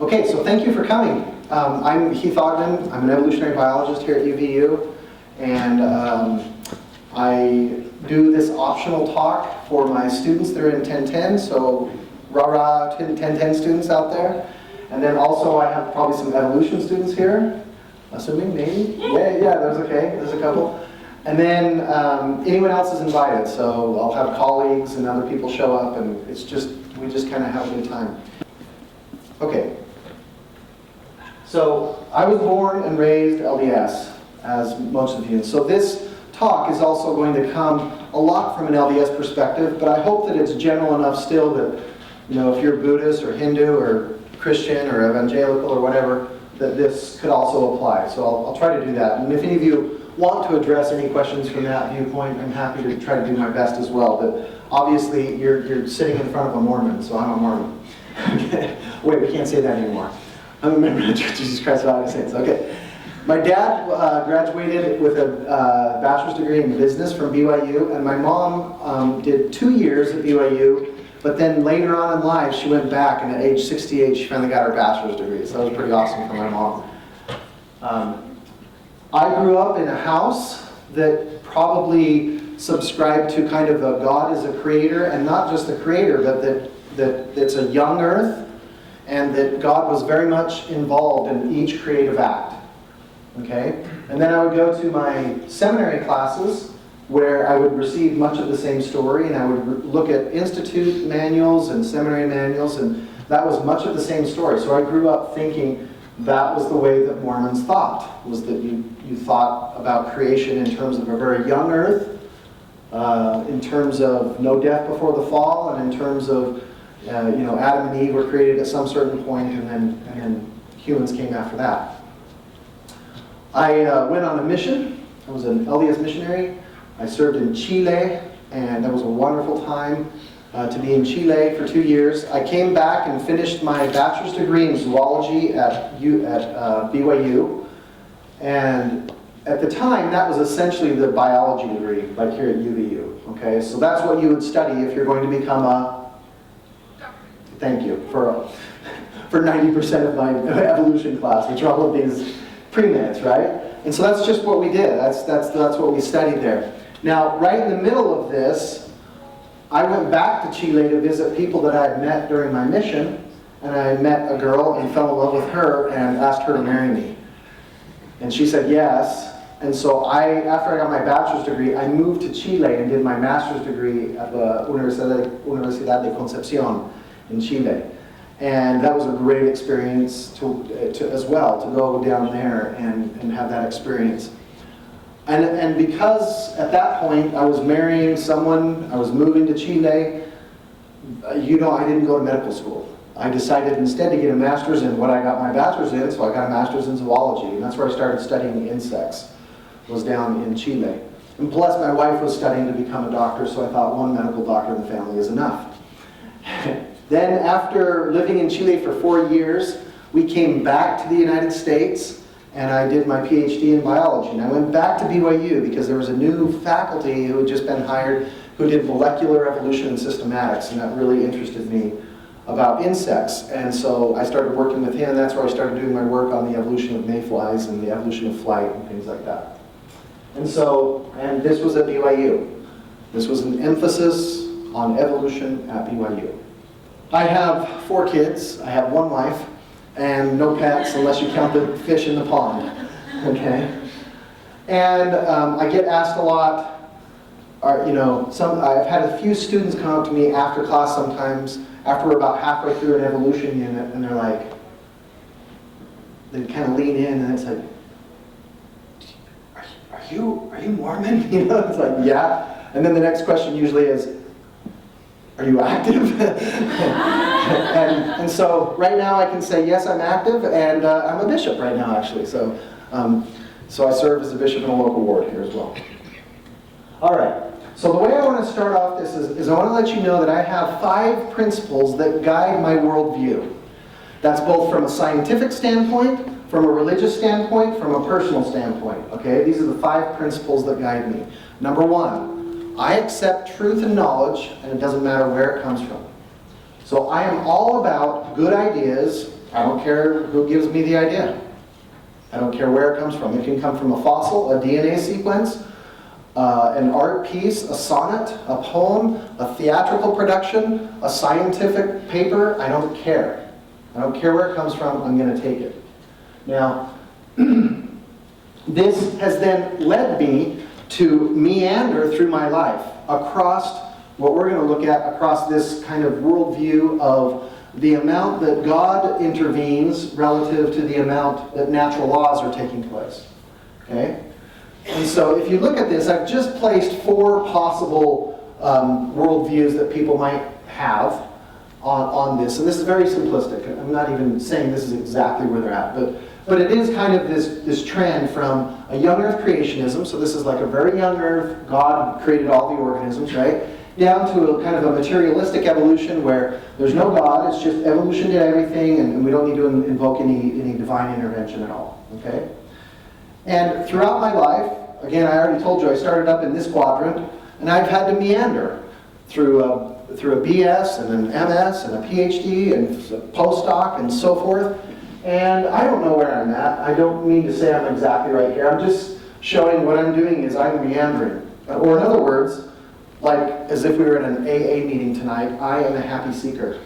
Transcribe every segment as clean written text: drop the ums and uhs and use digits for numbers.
Okay, so thank you for coming. I'm Heath Ogden. I'm an evolutionary biologist here at UVU, and I do this optional talk for my students. They're in 1010, so rah-rah 1010 students out there. And then also I have probably some evolution students here, assuming, maybe? Yeah, there's okay, there's a couple. And then anyone else is invited, so I'll have colleagues and other people show up, and we just kind of have a good time. Okay. So I was born and raised LDS, as most of you. So this talk is also going to come a lot from an LDS perspective, but I hope that it's general enough still that, you know, if you're Buddhist or Hindu or Christian or evangelical or whatever, that this could also apply. So I'll try to do that. And if any of you want to address any questions from that viewpoint, I'm happy to try to do my best as well. But obviously, you're sitting in front of a Mormon, so I'm a Mormon. Wait, we can't say that anymore. I'm a member of the Church of Jesus Christ of Latter-day Saints. Okay. My dad graduated with a bachelor's degree in business from BYU, and my mom did 2 years at BYU, but then later on in life, she went back, and at age 68, she finally got her bachelor's degree. So that was pretty awesome for my mom. I grew up in a house that probably subscribed to kind of a God as a creator, and not just a creator, but that it's a young earth, and that God was very much involved in each creative act. Okay? And then I would go to my seminary classes, where I would receive much of the same story, and I would look at institute manuals and seminary manuals, and that was much of the same story. So I grew up thinking that was the way that Mormons thought, was that you thought about creation in terms of a very young earth, in terms of no death before the fall, and in terms of Adam and Eve were created at some certain point, and then humans came after that. I went on a mission. I was an LDS missionary. I served in Chile, and that was a wonderful time to be in Chile for 2 years. I came back and finished my bachelor's degree in zoology at BYU, and at the time, that was essentially the biology degree, like here at UVU. Okay, so that's what you would study if you're going to become a. Thank you for 90% of my evolution class, which are all of these pre-meds, right? And so that's just what we did. That's what we studied there. Now, right in the middle of this, I went back to Chile to visit people that I had met during my mission, and I met a girl and fell in love with her and asked her to marry me. And she said yes. And so after I got my bachelor's degree, I moved to Chile and did my master's degree at the Universidad de Concepción in Chile. And that was a great experience as well, to go down there and have that experience. And because at that point I was marrying someone, I was moving to Chile, I didn't go to medical school. I decided instead to get a master's in what I got my bachelor's in, so I got a master's in zoology, and that's where I started studying insects, was down in Chile. And plus my wife was studying to become a doctor, so I thought one medical doctor in the family is enough. Then after living in Chile for 4 years, we came back to the United States, and I did my PhD in biology. And I went back to BYU because there was a new faculty who had just been hired who did molecular evolution and systematics, and that really interested me about insects. And so I started working with him, and that's where I started doing my work on the evolution of mayflies and the evolution of flight and things like that. And this was at BYU. This was an emphasis on evolution at BYU. I have 4 kids, I have 1 wife, and no pets unless you count the fish in the pond, okay? And I get asked a lot, I've had a few students come up to me after class sometimes, after we're about halfway through an evolution unit, and they're like, they kind of lean in, and it's like, are you Mormon? It's like, yeah. And then the next question usually is, are you active? and so right now I can say, yes, I'm active, and I'm a bishop right now, actually. So I serve as a bishop in a local ward here as well. All right. So the way I want to start off this is I want to let you know that I have 5 principles that guide my worldview. That's both from a scientific standpoint, from a religious standpoint, from a personal standpoint. Okay? These are the 5 principles that guide me. Number 1, I accept truth and knowledge, and it doesn't matter where it comes from. So I am all about good ideas I don't care who gives me the idea. I don't care where it comes from. It can come from a fossil, a DNA sequence, an art piece, a sonnet, a poem, a theatrical production, a scientific paper. I don't care. I don't care where it comes from. I'm going to take it. Now, this has then led me to meander through my life across what we're going to look at, across this kind of worldview of the amount that God intervenes relative to the amount that natural laws are taking place. Okay? And so if you look at this, I've just placed 4 possible worldviews that people might have on this. And this is very simplistic. I'm not even saying this is exactly where they're at. But it is kind of this trend from a young earth creationism. So this is like a very young earth. God created all the organisms, right? Down to a kind of a materialistic evolution where there's no God, it's just evolution did everything, and we don't need to invoke any divine intervention at all. Okay? And throughout my life, again, I already told you I started up in this quadrant, and I've had to meander through a BS and an MS and a PhD and a postdoc and so forth. And I don't know where I'm at. I don't mean to say I'm exactly right here. I'm just showing what I'm doing is I'm meandering. Or in other words, like as if we were in an AA meeting tonight, I am a happy seeker.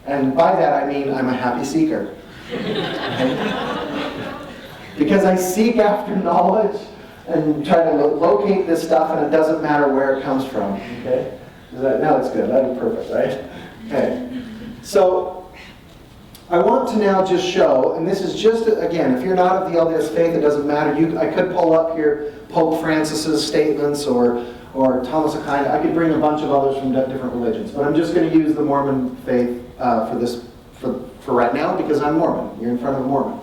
And by that I mean I'm a happy seeker. Because I seek after knowledge and try to locate this stuff, and it doesn't matter where it comes from. Okay? Now it's good. That'd be perfect, right? Okay. So I want to now just show, and this is just, again, if you're not of the LDS faith, it doesn't matter. I could pull up here Pope Francis's statements or Thomas Aquinas. I could bring a bunch of others from different religions, but I'm just going to use the Mormon faith for right now because I'm Mormon. You're in front of a Mormon.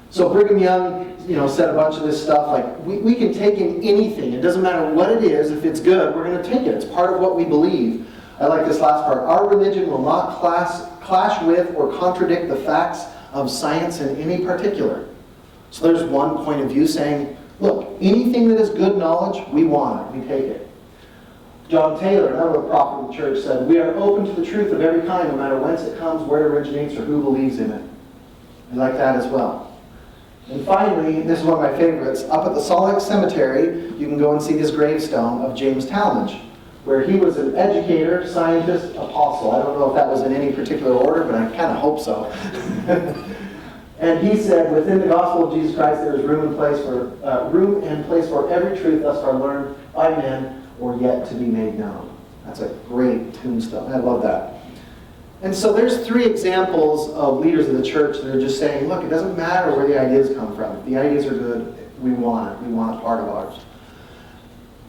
So Brigham Young, said a bunch of this stuff like we can take in anything. It doesn't matter what it is. If it's good, we're going to take it. It's part of what we believe. I like this last part. Our religion will not clash with or contradict the facts of science in any particular. So there's one point of view saying, look, anything that is good knowledge, we want it, we take it. John Taylor, another prophet of the church, said, we are open to the truth of every kind, no matter whence it comes, where it originates, or who believes in it. I like that as well. And finally, this is one of my favorites, up at the Salt Lake Cemetery, you can go and see this gravestone of James Talmage, where he was an educator, scientist, apostle. I don't know if that was in any particular order, but I kind of hope so. And he said, within the gospel of Jesus Christ, there is room and place for every truth thus far learned by men or yet to be made known. That's a great tombstone. I love that. And so there's 3 examples of leaders of the church that are just saying, look, it doesn't matter where the ideas come from. If the ideas are good, we want it. We want it part of ours.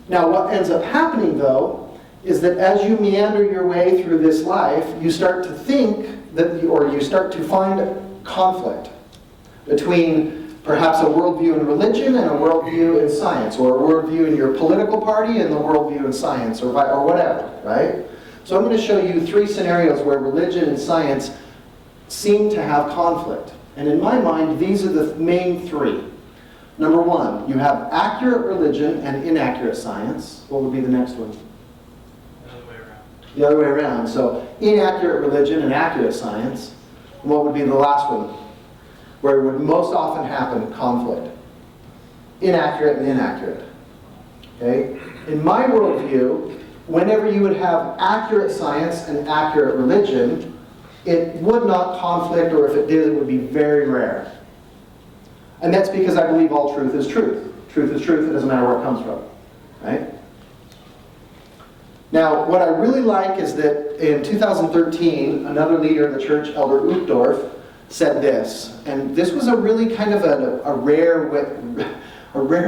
Now, what ends up happening, though, is that as you meander your way through this life, you start to think that, or you start to find conflict between perhaps a worldview in religion and a worldview in science, or a worldview in your political party and the worldview in science, or whatever, right? So I'm going to show you 3 scenarios where religion and science seem to have conflict. And in my mind, these are the main 3. Number 1, you have accurate religion and inaccurate science. What would be the next one? The other way around. The other way around. So inaccurate religion and accurate science. And what would be the last one? Where it would most often happen, conflict. Inaccurate and inaccurate. Okay? In my worldview, whenever you would have accurate science and accurate religion, it would not conflict, or if it did, it would be very rare. And that's because I believe all truth is truth. Truth is truth, it doesn't matter where it comes from. Right? Now, what I really like is that in 2013, another leader in the church, Elder Uchtdorf, said this. And this was a really kind of a rare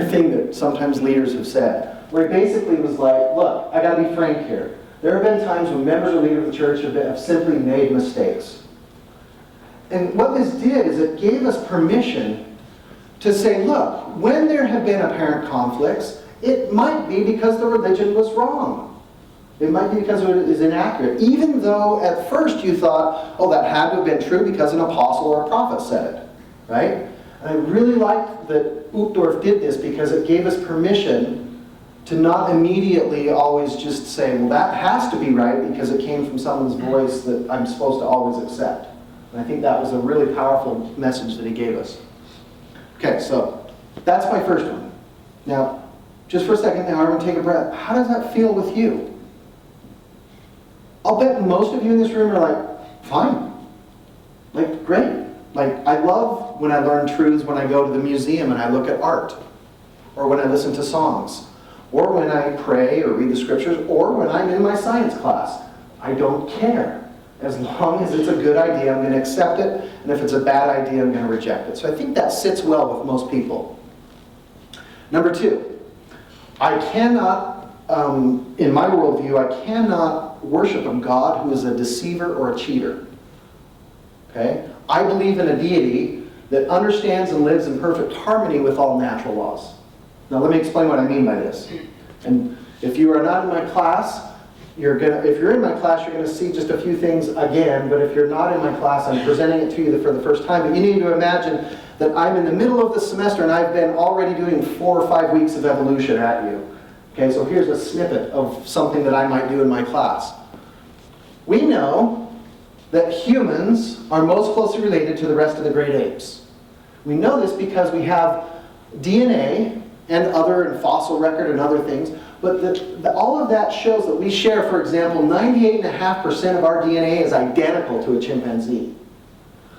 thing that sometimes leaders have said. Where he basically was like, look, I got to be frank here. There have been times when members or leaders of the church have simply made mistakes. And what this did is it gave us permission to say, look, when there have been apparent conflicts, it might be because the religion was wrong. It might be because it is inaccurate. Even though at first you thought, oh, that had to have been true because an apostle or a prophet said it. Right? And I really liked that Uchtdorf did this because it gave us permission to not immediately always just say, well, that has to be right because it came from someone's voice that I'm supposed to always accept. And I think that was a really powerful message that he gave us. Okay, so that's my first one. Now, just for a second now, everyone take a breath. How does that feel with you? I'll bet most of you in this room are like, fine. Like, great. Like, I love when I learn truths when I go to the museum and I look at art, or when I listen to songs, or when I pray or read the scriptures, or when I'm in my science class. I don't care. As long as it's a good idea, I'm going to accept it, and if it's a bad idea, I'm going to reject it. So I think that sits well with most people. Number two, I cannot, in my worldview, I cannot worship a God who is a deceiver or a cheater. Okay? I believe in a deity that understands and lives in perfect harmony with all natural laws. Now let me explain what I mean by this. And if you are not in my class, if you're in my class, you're going to see just a few things again, but if you're not in my class, I'm presenting it to you for the first time. But you need to imagine that I'm in the middle of the semester and I've been already doing 4 or 5 weeks of evolution at you. Okay, so here's a snippet of something that I might do in my class. We know that humans are most closely related to the rest of the great apes. We know this because we have DNA and fossil record and other things, but all of that shows that we share, for example, 98.5% of our DNA is identical to a chimpanzee.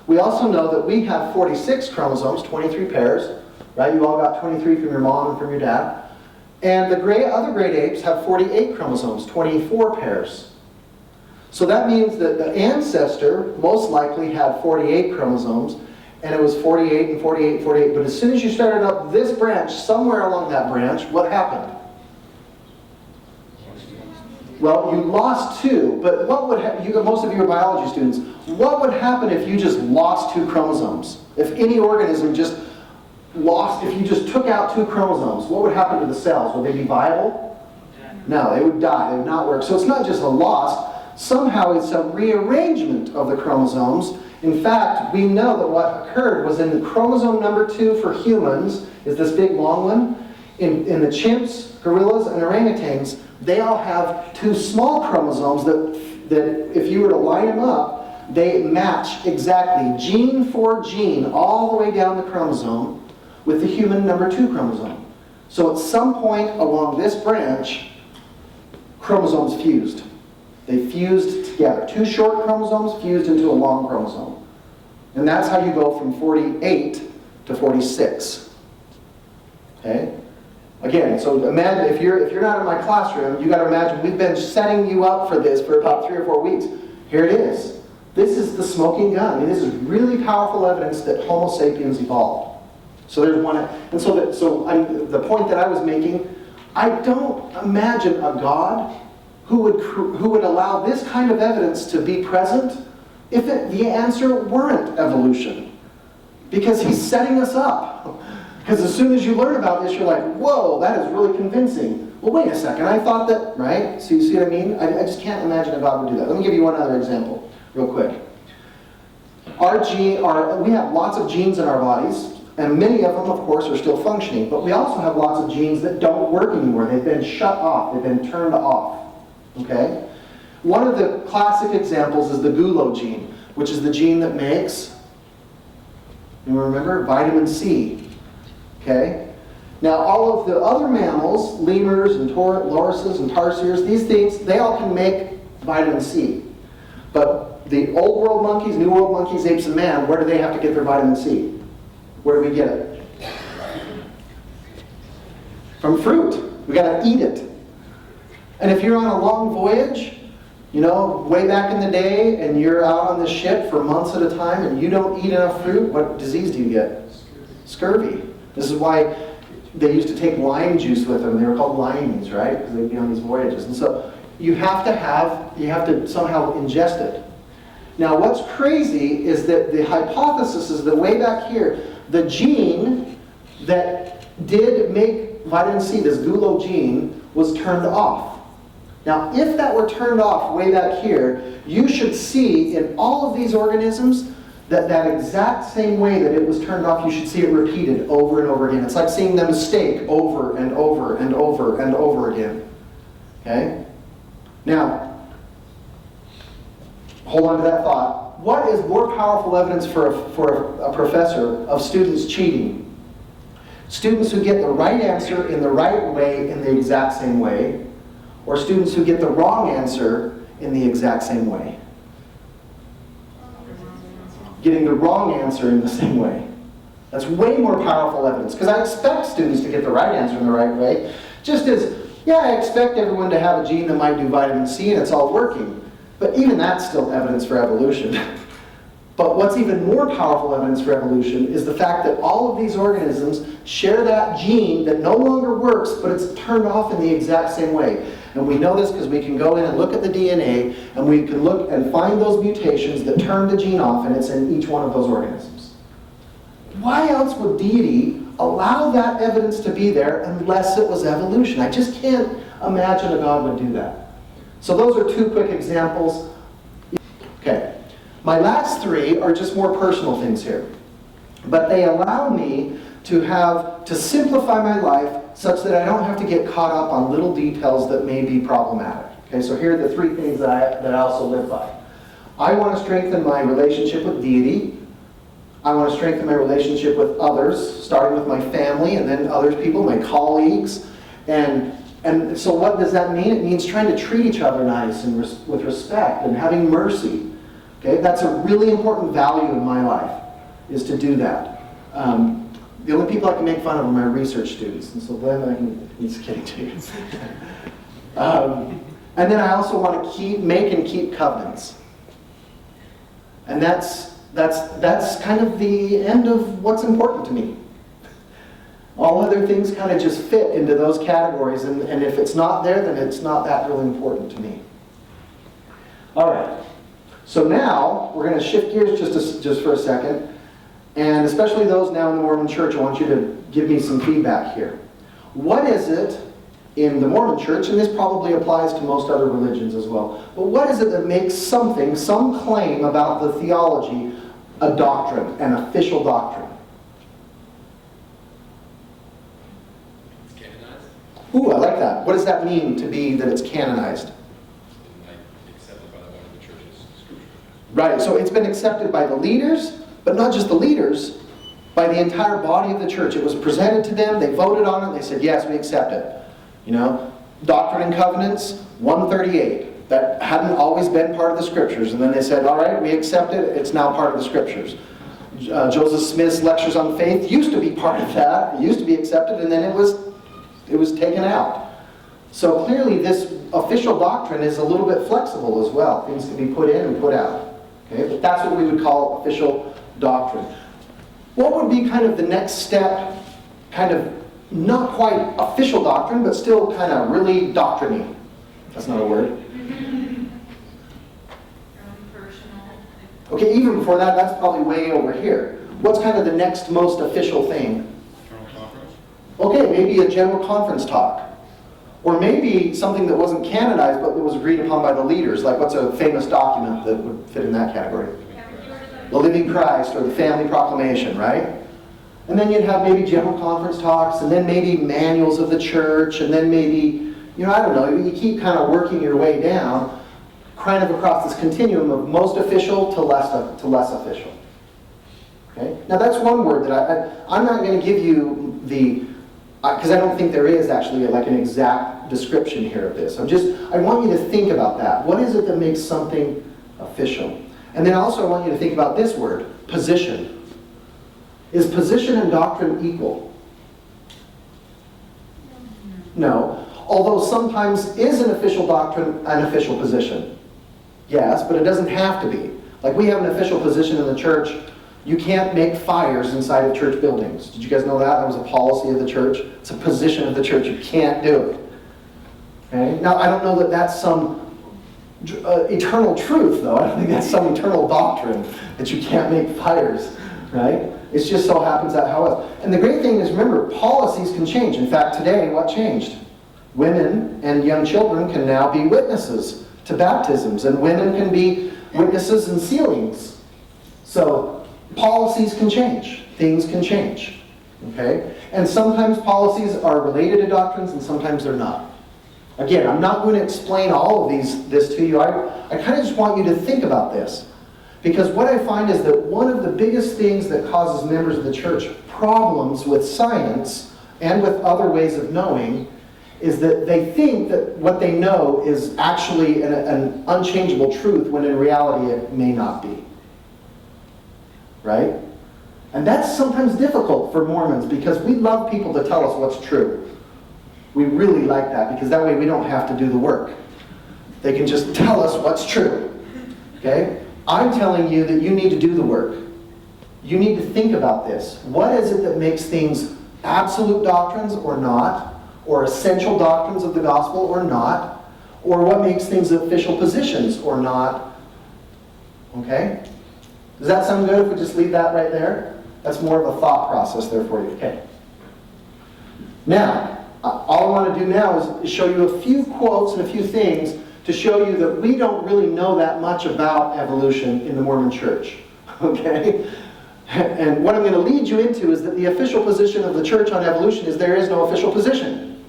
We also know that we have 46 chromosomes, 23 pairs, right? You all got 23 from your mom and from your dad. And the other great apes have 48 chromosomes, 24 pairs. So that means that the ancestor most likely had 48 chromosomes, and it was 48 and 48 and 48. But as soon as you started up this branch, somewhere along that branch, what happened? Well, you lost 2, but what would most of you are biology students. What would happen if you just lost 2 chromosomes? If any organism just lost, if you just took out 2 chromosomes, what would happen to the cells? Would they be viable? No, they would die. They would not work. So it's not just a loss. Somehow it's a rearrangement of the chromosomes. In fact, we know that what occurred was in the chromosome number 2 for humans, is this big long one. In the chimps, gorillas, and orangutans, they all have 2 small chromosomes that if you were to line them up, they match exactly, gene for gene, all the way down the chromosome with the human number 2 chromosome. So at some point along this branch, chromosomes fused. They fused together. 2 short chromosomes fused into a long chromosome. And that's how you go from 48 to 46. Okay? Again, so imagine, if you're not in my classroom, you got to imagine we've been setting you up for this for about 3 or 4 weeks. Here it is. This is the smoking gun. And this is really powerful evidence that Homo sapiens evolved. So there's one. And the point that I was making, I don't imagine a God who would allow this kind of evidence to be present if the answer weren't evolution. Because he's setting us up. Because as soon as you learn about this, you're like, whoa, that is really convincing. Well, wait a second, I thought that, right? So you see what I mean? I just can't imagine a God would do that. Let me give you one other example, real quick. We have lots of genes in our bodies, and many of them, of course, are still functioning. But we also have lots of genes that don't work anymore. They've been shut off. They've been turned off. Okay? One of the classic examples is the gulo gene, which is the gene that makes, you remember, vitamin C. Okay? Now, all of the other mammals, lemurs and lorises and tarsiers, these things, they all can make vitamin C. But the old world monkeys, new world monkeys, apes, and man, where do they have to get their vitamin C? Where do we get it? From fruit. We got to eat it. And if you're on a long voyage, way back in the day, and you're out on the ship for months at a time, and you don't eat enough fruit, what disease do you get? Scurvy. This is why they used to take lime juice with them. They were called limeys, right? Because they'd be on these voyages. And so you have to somehow ingest it. Now what's crazy is that the hypothesis is that way back here, the gene that did make vitamin C, this gulo gene, was turned off. Now, if that were turned off way back here, you should see in all of these organisms that exact same way that it was turned off, you should see it repeated over and over again. It's like seeing the mistake over and over and over and over again. Okay? Now, hold on to that thought. What is more powerful evidence for a professor of students cheating? Students who get the right answer in the right way in the exact same way, or students who get the wrong answer in the exact same way? Getting the wrong answer in the same way. That's way more powerful evidence, because I expect students to get the right answer in the right way, just as, yeah, I expect everyone to have a gene that might do vitamin C and it's all working. But even that's still evidence for evolution. But what's even more powerful evidence for evolution is the fact that all of these organisms share that gene that no longer works, but it's turned off in the exact same way. And we know this because we can go in and look at the DNA, and we can look and find those mutations that turn the gene off, and it's in each one of those organisms. Why else would deity allow that evidence to be there unless it was evolution? I just can't imagine a God would do that. So those are two quick examples. Okay. My last three are just more personal things here. But they allow me to simplify my life such that I don't have to get caught up on little details that may be problematic. Okay, so here are the three things that I also live by. I want to strengthen my relationship with deity. I want to strengthen my relationship with others, starting with my family and then other people, my colleagues. And so what does that mean? It means trying to treat each other nice and with respect and having mercy. Okay, that's a really important value in my life, is to do that. The only people I can make fun of are my research students, and so then he's kidding to you. And then I also want to make and keep covenants. And that's kind of the end of what's important to me. All other things kind of just fit into those categories, and if it's not there, then it's not that really important to me. All right. So now, we're going to shift gears just for a second, and especially those now in the Mormon Church, I want you to give me some feedback here. What is it in the Mormon Church, and this probably applies to most other religions as well, but what is it that makes something, some claim about the theology, a doctrine, an official doctrine? It's canonized. Ooh, I like that. What does that mean to be that it's canonized? Right, so it's been accepted by the leaders, but not just the leaders, by the entire body of the church. It was presented to them, they voted on it, they said, yes, we accept it. You know, Doctrine and Covenants, 138. That hadn't always been part of the scriptures. And then they said, all right, we accept it, it's now part of the scriptures. Joseph Smith's Lectures on Faith used to be part of that, it used to be accepted, and then it was taken out. So clearly this official doctrine is a little bit flexible as well. Things can be put in and put out. Okay, but that's what we would call official doctrine. What would be kind of the next step, kind of not quite official doctrine, but still kind of really doctrine-y? That's not a word. Okay, even before that, that's probably way over here. What's kind of the next most official thing? General conference? Okay, maybe a general conference talk. Or maybe something that wasn't canonized, but that was agreed upon by the leaders. Like, what's a famous document that would fit in that category? The Living Christ, or the Family Proclamation, right? And then you'd have maybe general conference talks, and then maybe manuals of the church, and then maybe, I don't know, you keep kind of working your way down, kind of across this continuum of most official to less official. Okay? Now that's one word that I'm not going to give you because I don't think there is actually like an exact description here of this. I want you to think about that. What is it that makes something official? And then also I want you to think about this word, position. Is position and doctrine equal? No. Although sometimes is an official doctrine an official position? Yes, but it doesn't have to be. Like we have an official position in the church. You can't make fires inside of church buildings. Did you guys know that? That was a policy of the church. It's a position of the church. You can't do it. Okay? Now, I don't know that that's some eternal truth, though. I don't think that's some eternal doctrine that you can't make fires, right? It just so happens that how else. And the great thing is, remember, policies can change. In fact, today, what changed? Women and young children can now be witnesses to baptisms, and women can be witnesses in sealings. So, policies can change. Things can change. Okay? And sometimes policies are related to doctrines, and sometimes they're not. Again, I'm not going to explain all of this to you. I kind of just want you to think about this. Because what I find is that one of the biggest things that causes members of the church problems with science and with other ways of knowing is that they think that what they know is actually an unchangeable truth when in reality it may not be. Right? And that's sometimes difficult for Mormons because we love people to tell us what's true. We really like that because that way we don't have to do the work. They can just tell us what's true. Okay? I'm telling you that you need to do the work. You need to think about this. What is it that makes things absolute doctrines or not? Or essential doctrines of the gospel or not? Or what makes things official positions or not? Okay? Does that sound good if we just leave that right there? That's more of a thought process there for you. Okay. Now, all I want to do now is show you a few quotes and a few things to show you that we don't really know that much about evolution in the Mormon Church. Okay? And what I'm going to lead you into is that the official position of the church on evolution is there is no official position.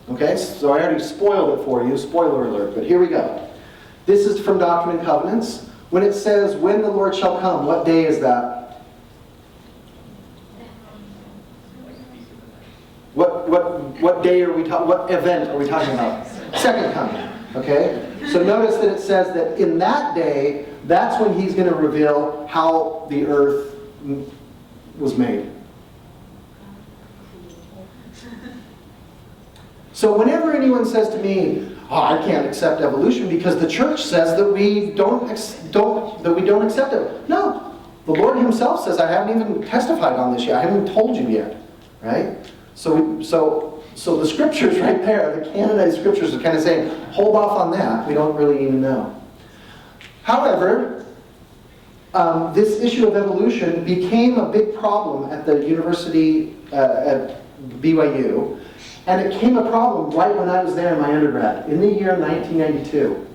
Okay? So I already spoiled it for you. Spoiler alert. But here we go. This is from Doctrine and Covenants. When it says, when the Lord shall come, what day is that? What day are we talking, what event are we talking about? Second coming. Okay? So notice that it says that in that day, that's when he's going to reveal how the earth was made. So whenever anyone says to me, oh, I can't accept evolution because the church says that we don't accept it. No. The Lord himself says, I haven't even testified on this yet. I haven't told you yet. Right? So the scriptures right there, the canonized scriptures are kind of saying, hold off on that. We don't really even know. However, this issue of evolution became a big problem at the university at BYU. And it became a problem right when I was there in my undergrad, in the year 1992.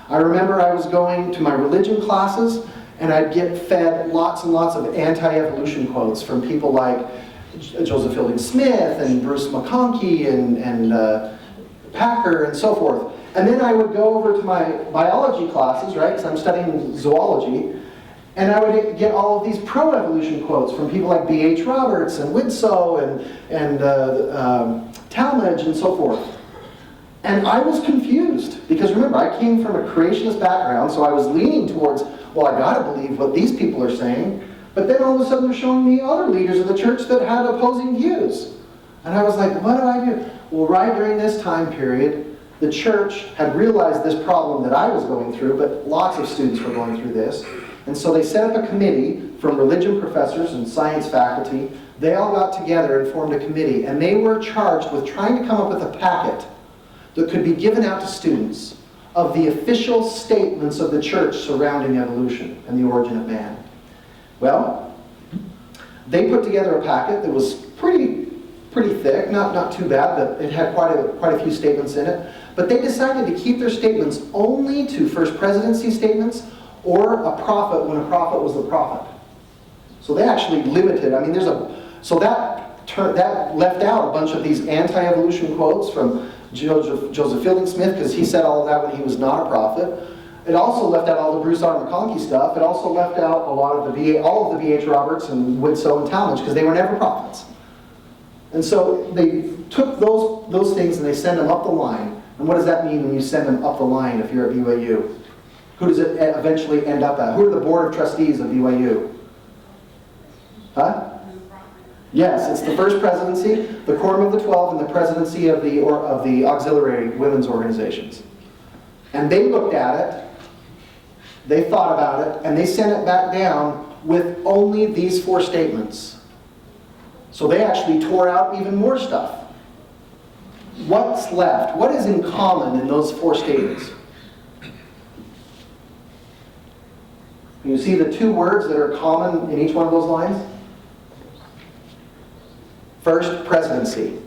I remember I was going to my religion classes, and I'd get fed lots and lots of anti-evolution quotes from people like Joseph Fielding Smith and Bruce McConkie and Packer and so forth. And then I would go over to my biology classes, right, because I'm studying zoology, and I would get all of these pro-evolution quotes from people like B.H. Roberts and Widsoe and Talmage and so forth. And I was confused, because remember, I came from a creationist background, so I was leaning towards, well, I gotta believe what these people are saying. But then all of a sudden they're showing me other leaders of the church that had opposing views. And I was like, what do I do? Well, right during this time period, the church had realized this problem that I was going through, but lots of students were going through this. And so they set up a committee from religion professors and science faculty. They all got together and formed a committee, and they were charged with trying to come up with a packet that could be given out to students of the official statements of the church surrounding evolution and the origin of man. Well, they put together a packet that was pretty thick, not too bad, but it had quite a few statements in it. But they decided to keep their statements only to First Presidency statements or a prophet when a prophet was the prophet. So they actually limited, I mean, that left out a bunch of these anti-evolution quotes from Joseph Fielding Smith, because he said all of that when he was not a prophet. It also left out all the Bruce R. McConkie stuff. It also left out a lot of all of the B.H. Roberts and Widsoe and Talmage, because they were never prophets. And so they took those things and they sent them up the line. And what does that mean when you send them up the line if you're at BYU? Who does it eventually end up at? Who are the board of trustees of BYU? Huh? Yes, it's the First Presidency, the Quorum of the 12, and the presidency of the auxiliary women's organizations. And they looked at it, they thought about it, and they sent it back down with only these 4 statements. So they actually tore out even more stuff. What's left? What is in common in those 4 statements? Can you see the 2 words that are common in each one of those lines? First Presidency.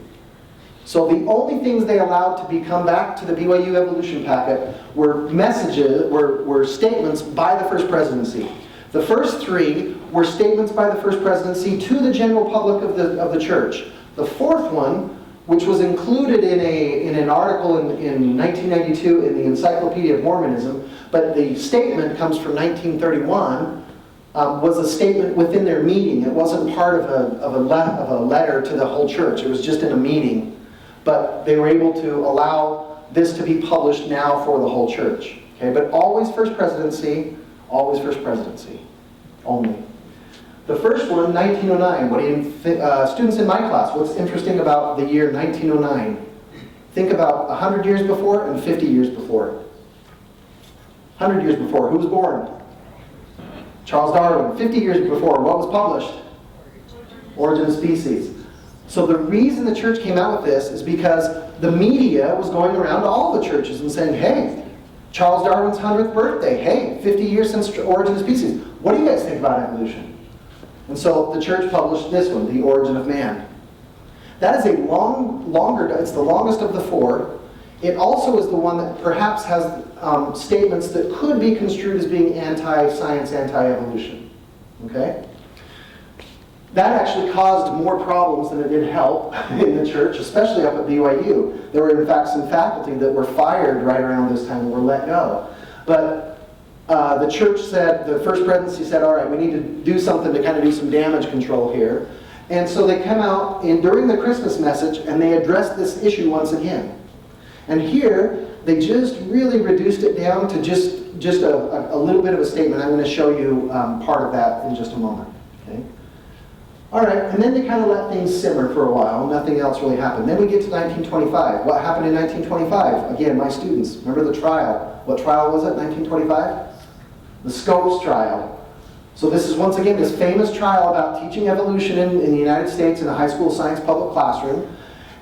So the only things they allowed to come back to the BYU evolution packet were were statements by the First Presidency. The first 3 were statements by the First Presidency to the general public of the church. The 4th one which was included in an article in 1992 in the Encyclopedia of Mormonism, but the statement comes from 1931, was a statement within their meeting. It wasn't part of a letter to the whole church. It was just in a meeting. But they were able to allow this to be published now for the whole church. Okay, but always first presidency, only. The first one, 1909. What do you think, students in my class, what's interesting about the year 1909? Think about 100 years before and 50 years before. 100 years before, who was born? Charles Darwin. 50 years before, what was published? Origin of Species. So the reason the church came out with this is because the media was going around to all the churches and saying, hey, Charles Darwin's 100th birthday, hey, 50 years since Origin of Species. What do you guys think about evolution? And so the church published this one, The Origin of Man. That is it's the longest of the four. It also is the one that perhaps has statements that could be construed as being anti-science, anti-evolution. Okay? That actually caused more problems than it did help in the church, especially up at BYU. There were in fact some faculty that were fired right around this time and were let go. But the church said, the first presidency said, all right, we need to do something to kind of do some damage control here. And so they come out during the Christmas message and they addressed this issue once again. And here, they just really reduced it down to just a little bit of a statement. I'm going to show you part of that in just a moment. Okay? All right, and then they kind of let things simmer for a while. Nothing else really happened. Then we get to 1925. What happened in 1925? Again, my students, remember the trial. What trial was it, 1925? The Scopes trial. So this is once again this famous trial about teaching evolution in the United States in a high school science public classroom.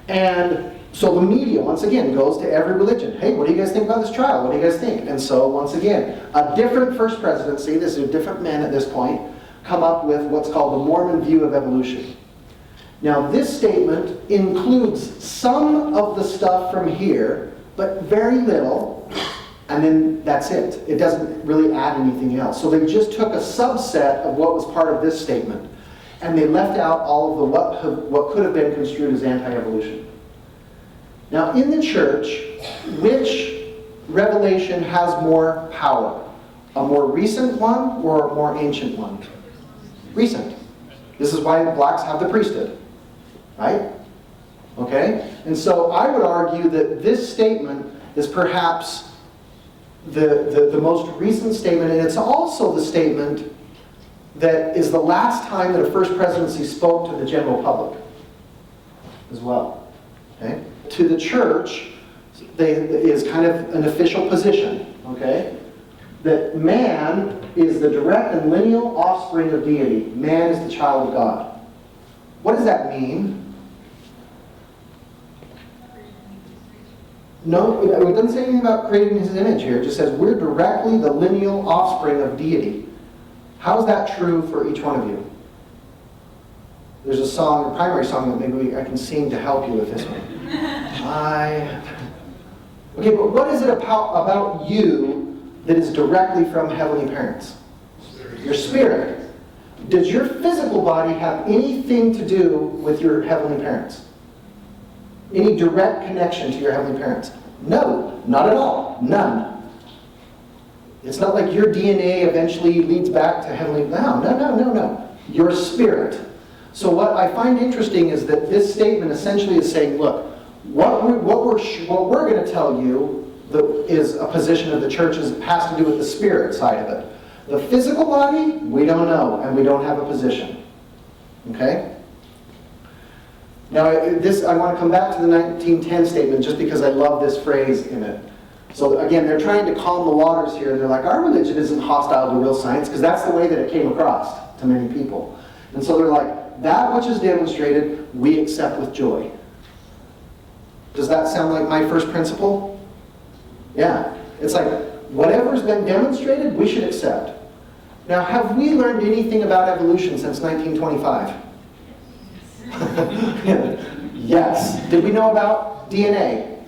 And so the media, once again, goes to every religion. Hey, what do you guys think about this trial? What do you guys think? And so, once again, a different first presidency, this is different men at this point, come up with what's called the Mormon view of evolution. Now, this statement includes some of the stuff from here, but very little, and then that's it. It doesn't really add anything else. So they just took a subset of what was part of this statement, and they left out all of the what could have been construed as anti-evolution. Now, in the church, which revelation has more power? A more recent one or a more ancient one? Recent. This is why blacks have the priesthood, right? Okay? And so I would argue that this statement is perhaps the most recent statement, and it's also the statement that is the last time that a first presidency spoke to the general public as well. Okay? To the church, is kind of an official position, okay? That man is the direct and lineal offspring of deity. Man is the child of God. What does that mean? No, it doesn't say anything about creating his image here. It just says we're directly the lineal offspring of deity. How is that true for each one of you? There's a song, a primary song that maybe I can sing to help you with this one. Okay, but what is it about you that is directly from heavenly parents? Your spirit. Does your physical body have anything to do with your heavenly parents? Any direct connection to your heavenly parents? No, not at all. None. It's not like your DNA eventually leads back to heavenly... No. Your spirit. So what I find interesting is that this statement essentially is saying, look, what we're going to tell you is a position of the church has to do with the spirit side of it. The physical body, we don't know, and we don't have a position. Okay? Now, I want to come back to the 1910 statement just because I love this phrase in it. So again, they're trying to calm the waters here, and they're like, our religion isn't hostile to real science, because that's the way that it came across to many people. And so they're like, that which is demonstrated, we accept with joy. Does that sound like my first principle? Yeah. It's like, whatever's been demonstrated, we should accept. Now, have we learned anything about evolution since 1925? Yes. Did we know about DNA?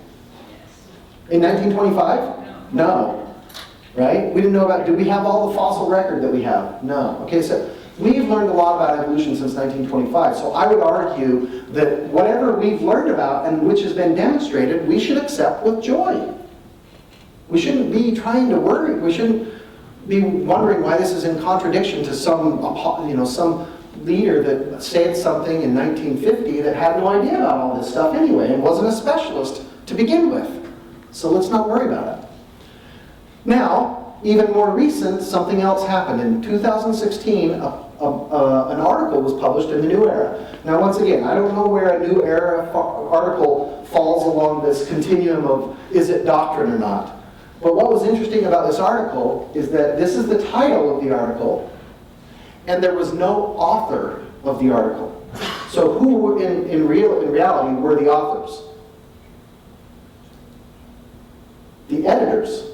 In 1925? No. Right? We didn't know about, did we have all the fossil record that we have? No. Okay, so We've learned a lot about evolution since 1925, so I would argue that whatever we've learned about and which has been demonstrated, we should accept with joy. We shouldn't be trying to worry. We shouldn't be wondering why this is in contradiction to some leader that said something in 1950 that had no idea about all this stuff anyway and wasn't a specialist to begin with. So let's not worry about it. Now, even more recent, something else happened. In 2016, an article was published in the New Era. Now, once again, I don't know where a New Era article falls along this continuum of is it doctrine or not. But what was interesting about this article is that this is the title of the article, and there was no author of the article. So who in reality were the authors? The editors,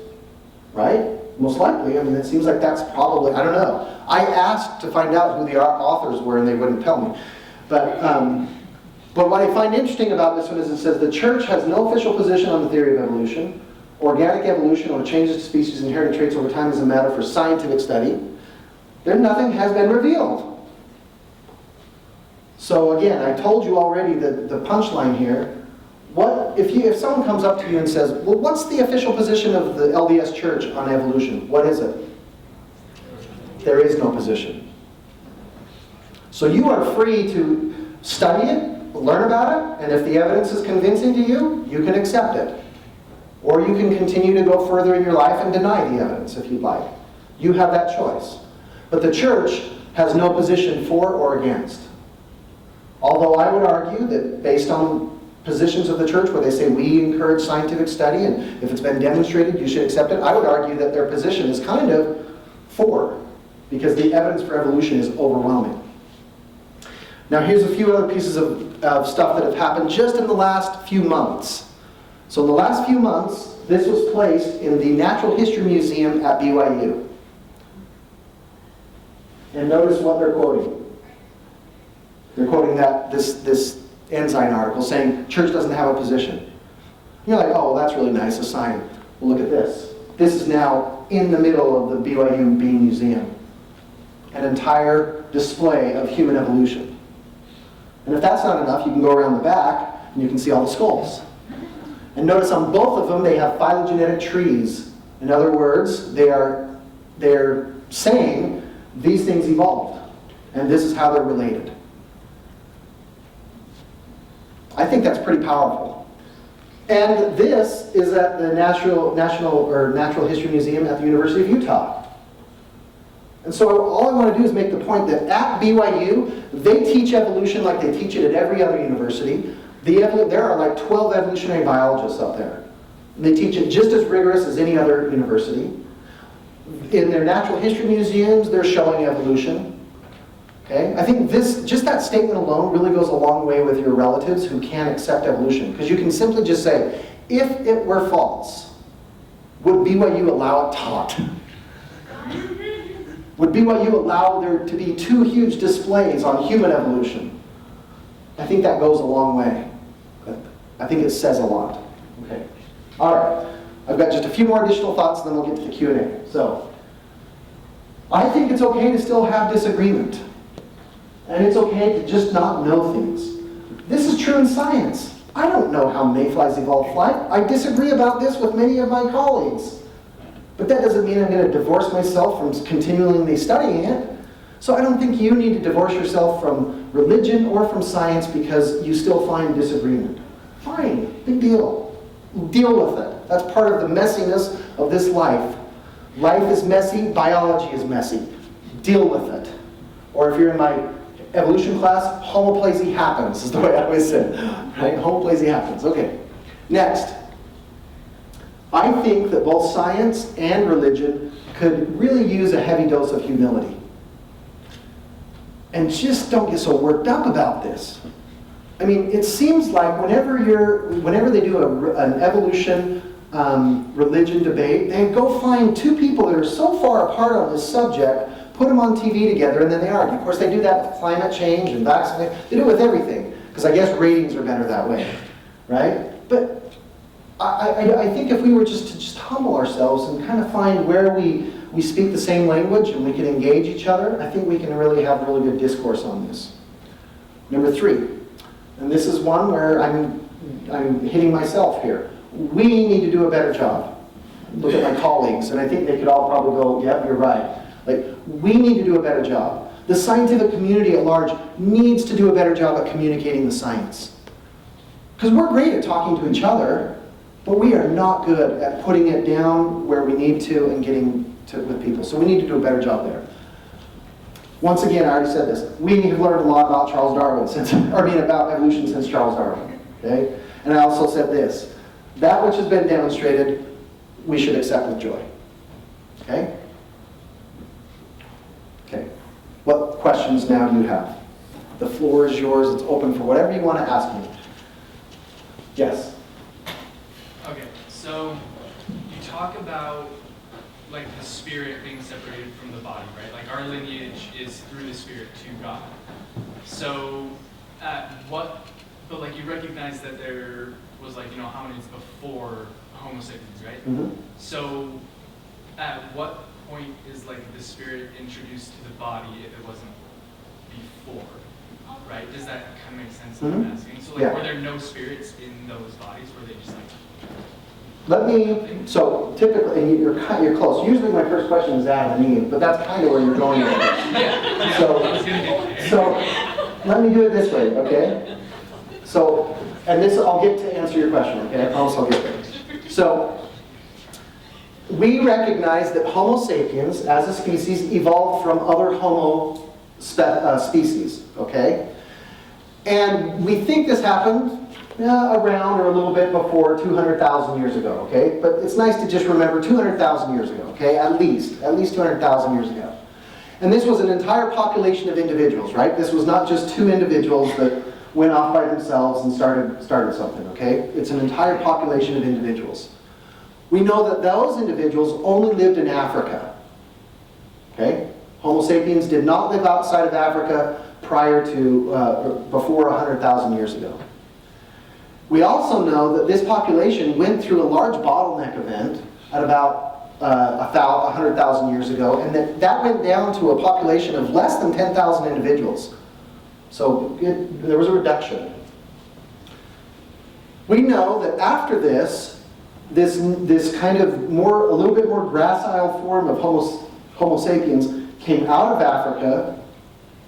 right? Most likely. I mean, it seems like that's probably, I don't know. I asked to find out who the authors were, and they wouldn't tell me. But what I find interesting about this one is it says the church has no official position on the theory of evolution. Organic evolution or changes to species' inherited traits over time is a matter for scientific study. Nothing has been revealed. So again, I told you already the punchline here. What if someone comes up to you and says, well, what's the official position of the LDS Church on evolution? What is it? There is no position. So you are free to study it, learn about it, and if the evidence is convincing to you, you can accept it. Or you can continue to go further in your life and deny the evidence if you'd like. You have that choice. But the church has no position for or against. Although I would argue that based on positions of the church where they say we encourage scientific study and if it's been demonstrated you should accept it, I would argue that their position is kind of for, because the evidence for evolution is overwhelming. Now here's a few other pieces of stuff that have happened just in the last few months. So in the last few months, this was placed in the Natural History Museum at BYU. And notice what they're quoting. They're quoting this Ensign article saying, church doesn't have a position. You're like, oh, well, that's really nice, a sign. Well, look at this. This is now in the middle of the BYU Bean Museum. An entire display of human evolution. And if that's not enough, you can go around the back and you can see all the skulls. And notice on both of them they have phylogenetic trees. In other words, they're saying these things evolved. And this is how they're related. I think that's pretty powerful. And this is at the Natural History Museum at the University of Utah. And so all I want to do is make the point that at BYU, they teach evolution like they teach it at every other university. There are like 12 evolutionary biologists out there. They teach it just as rigorous as any other university. In their natural history museums, they're showing evolution. Okay? I think just that statement alone really goes a long way with your relatives who can't accept evolution. Because you can simply just say, if it were false, would BYU allow it taught? Would BYU allow there to be 2 huge displays on human evolution? I think that goes a long way. I think it says a lot. Okay. All right. I've got just a few more additional thoughts, and then we'll get to the Q&A. So, I think it's okay to still have disagreement. And it's okay to just not know things. This is true in science. I don't know how mayflies evolve flight. I disagree about this with many of my colleagues. But that doesn't mean I'm going to divorce myself from continually studying it. So I don't think you need to divorce yourself from religion or from science because you still find disagreement. Fine, big deal. Deal with it. That's part of the messiness of this life. Life is messy, biology is messy. Deal with it. Or if you're in my evolution class, homoplazy happens, is the way I always say. Right? Homoplazy happens. Okay. Next. I think that both science and religion could really use a heavy dose of humility. And just don't get so worked up about this. I mean, it seems like whenever they do an evolution religion debate, they go find 2 people that are so far apart on this subject, put them on TV together, and then they argue. Of course, they do that with climate change and vaccine. They do it with everything, because I guess ratings are better that way, right? But I think if we were just to humble ourselves and kind of find where we speak the same language and we can engage each other, I think we can really have really good discourse on this. Number 3, and this is one where I'm hitting myself here. We need to do a better job. Look at my colleagues, and I think they could all probably go, yep, you're right. Like, we need to do a better job. The scientific community at large needs to do a better job at communicating the science. Because we're great at talking to each other, but we are not good at putting it down where we need to and getting to with people. So we need to do a better job there. Once again, I already said this. We have learned a lot about Charles Darwin about evolution since Charles Darwin. Okay? And I also said this. That which has been demonstrated, we should accept with joy. Okay? Okay. What questions now do you have? The floor is yours. It's open for whatever you want to ask me. Yes? Okay, so you talk about like the spirit being separated from the body, right? Like our lineage is through the spirit to God. So but like you recognize that there was like, hominids before Homo sapiens, right? Mm-hmm. So at what point is like the spirit introduced to the body if it wasn't before, right? Does that kind of make sense? Mm-hmm. What I'm asking. So like, Yeah. were there no spirits in those bodies? Were they just like? So typically, and you're close. Usually my first question is Adam and Eve, but that's kind of where you're going with it. Yeah. So let me do it this way, okay? So, and this, I'll get to answer your question, okay? I promise I'll get there. So, we recognize that Homo sapiens, as a species, evolved from other Homo species, okay? And we think this happened around or a little bit before 200,000 years ago, okay? But it's nice to just remember 200,000 years ago, okay? At least 200,000 years ago. And this was an entire population of individuals, right? This was not just 2 individuals that went off by themselves and started something, okay? It's an entire population of individuals. We know that those individuals only lived in Africa, okay? Homo sapiens did not live outside of Africa prior to, before 100,000 years ago. We also know that this population went through a large bottleneck event at about 100,000 years ago, and that went down to a population of less than 10,000 individuals. So there was a reduction. We know that after this kind of a little bit more gracile form of Homo sapiens came out of Africa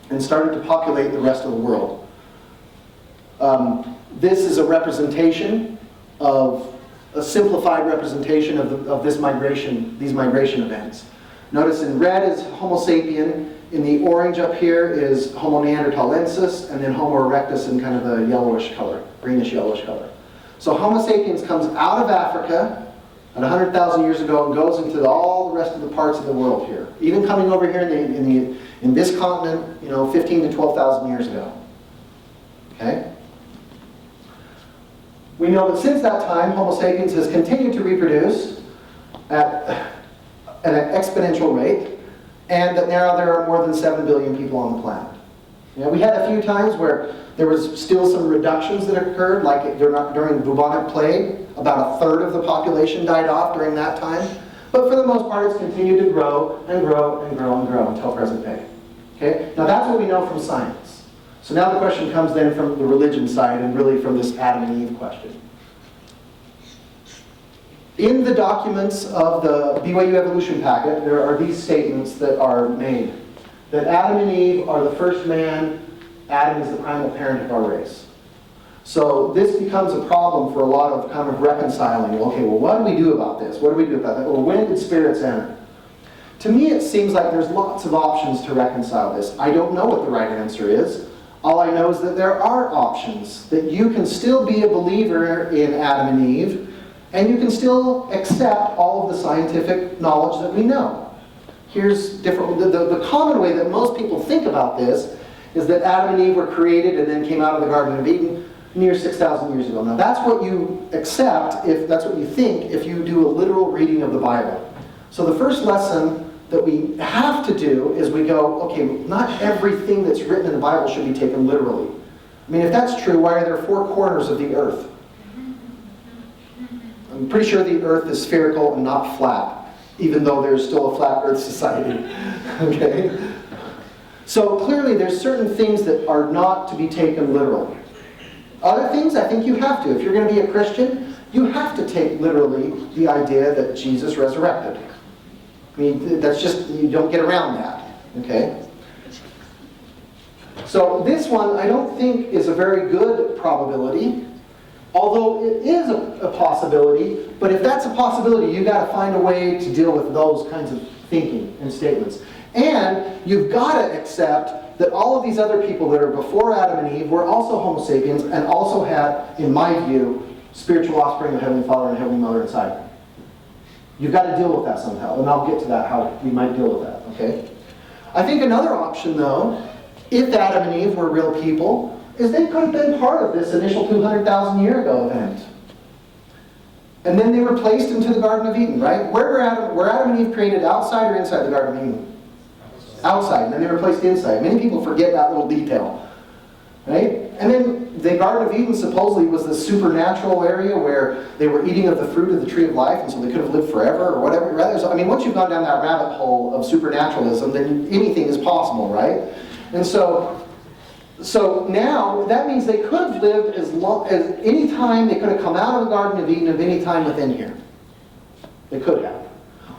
and started to populate the rest of the world. This is a representation of a simplified representation of these migration events. Notice in red is Homo sapien, in the orange up here is Homo neanderthalensis, and then Homo erectus in kind of a yellowish color, greenish yellowish color. So Homo sapiens comes out of Africa at 100,000 years ago and goes into all the rest of the parts of the world here, even coming over here in this continent, 15 to 12,000 years ago. Okay. We know that since that time, Homo sapiens has continued to reproduce at an exponential rate, and that now there are more than 7 billion people on the planet. We had a few times where there was still some reductions that occurred, like during bubonic plague, about 1/3 of the population died off during that time. But for the most part, it's continued to grow and grow and grow and grow until present day. Okay? Now that's what we know from science. So now the question comes then from the religion side and really from this Adam and Eve question. In the documents of the BYU evolution packet, there are these statements that are made. That Adam and Eve are the first man, Adam is the primal parent of our race. So this becomes a problem for a lot of kind of reconciling. Okay, well, what do we do about this? What do we do about that? Well, when did spirits enter? To me, it seems like there's lots of options to reconcile this. I don't know what the right answer is. All I know is that there are options. That you can still be a believer in Adam and Eve, and you can still accept all of the scientific knowledge that we know. Here's different. The common way that most people think about this is that Adam and Eve were created and then came out of the Garden of Eden near 6,000 years ago. Now that's what you accept, if that's what you think, if you do a literal reading of the Bible. So the first lesson that we have to do is we go, okay, not everything that's written in the Bible should be taken literally. I mean, if that's true, why are there 4 corners of the earth? I'm pretty sure the earth is spherical and not flat, even though there's still a flat earth society. Okay? So clearly there's certain things that are not to be taken literally. Other things I think you have to. If you're going to be a Christian, you have to take literally the idea that Jesus resurrected. I mean, that's just, you don't get around that. Okay? So this one I don't think is a very good probability, although it is a possibility. But if that's a possibility, you've got to find a way to deal with those kinds of thinking and statements. And you've got to accept that all of these other people that are before Adam and Eve were also Homo sapiens and also had, in my view, spiritual offspring of Heavenly Father and Heavenly Mother inside. You've got to deal with that somehow, and I'll get to that, how we might deal with that, okay? I think another option, though, if Adam and Eve were real people, is they could have been part of this initial 200,000 year ago event. And then they were placed into the Garden of Eden, right? Were Adam and Eve created outside or inside the Garden of Eden? Outside, and then they were placed inside. Many people forget that little detail, right? And then the Garden of Eden supposedly was this supernatural area where they were eating of the fruit of the tree of life, and so they could have lived forever or whatever. So, I mean, once you've gone down that rabbit hole of supernaturalism, then anything is possible, right? And so now that means they could have lived as any time. They could have come out of the Garden of Eden of any time within here. They could have.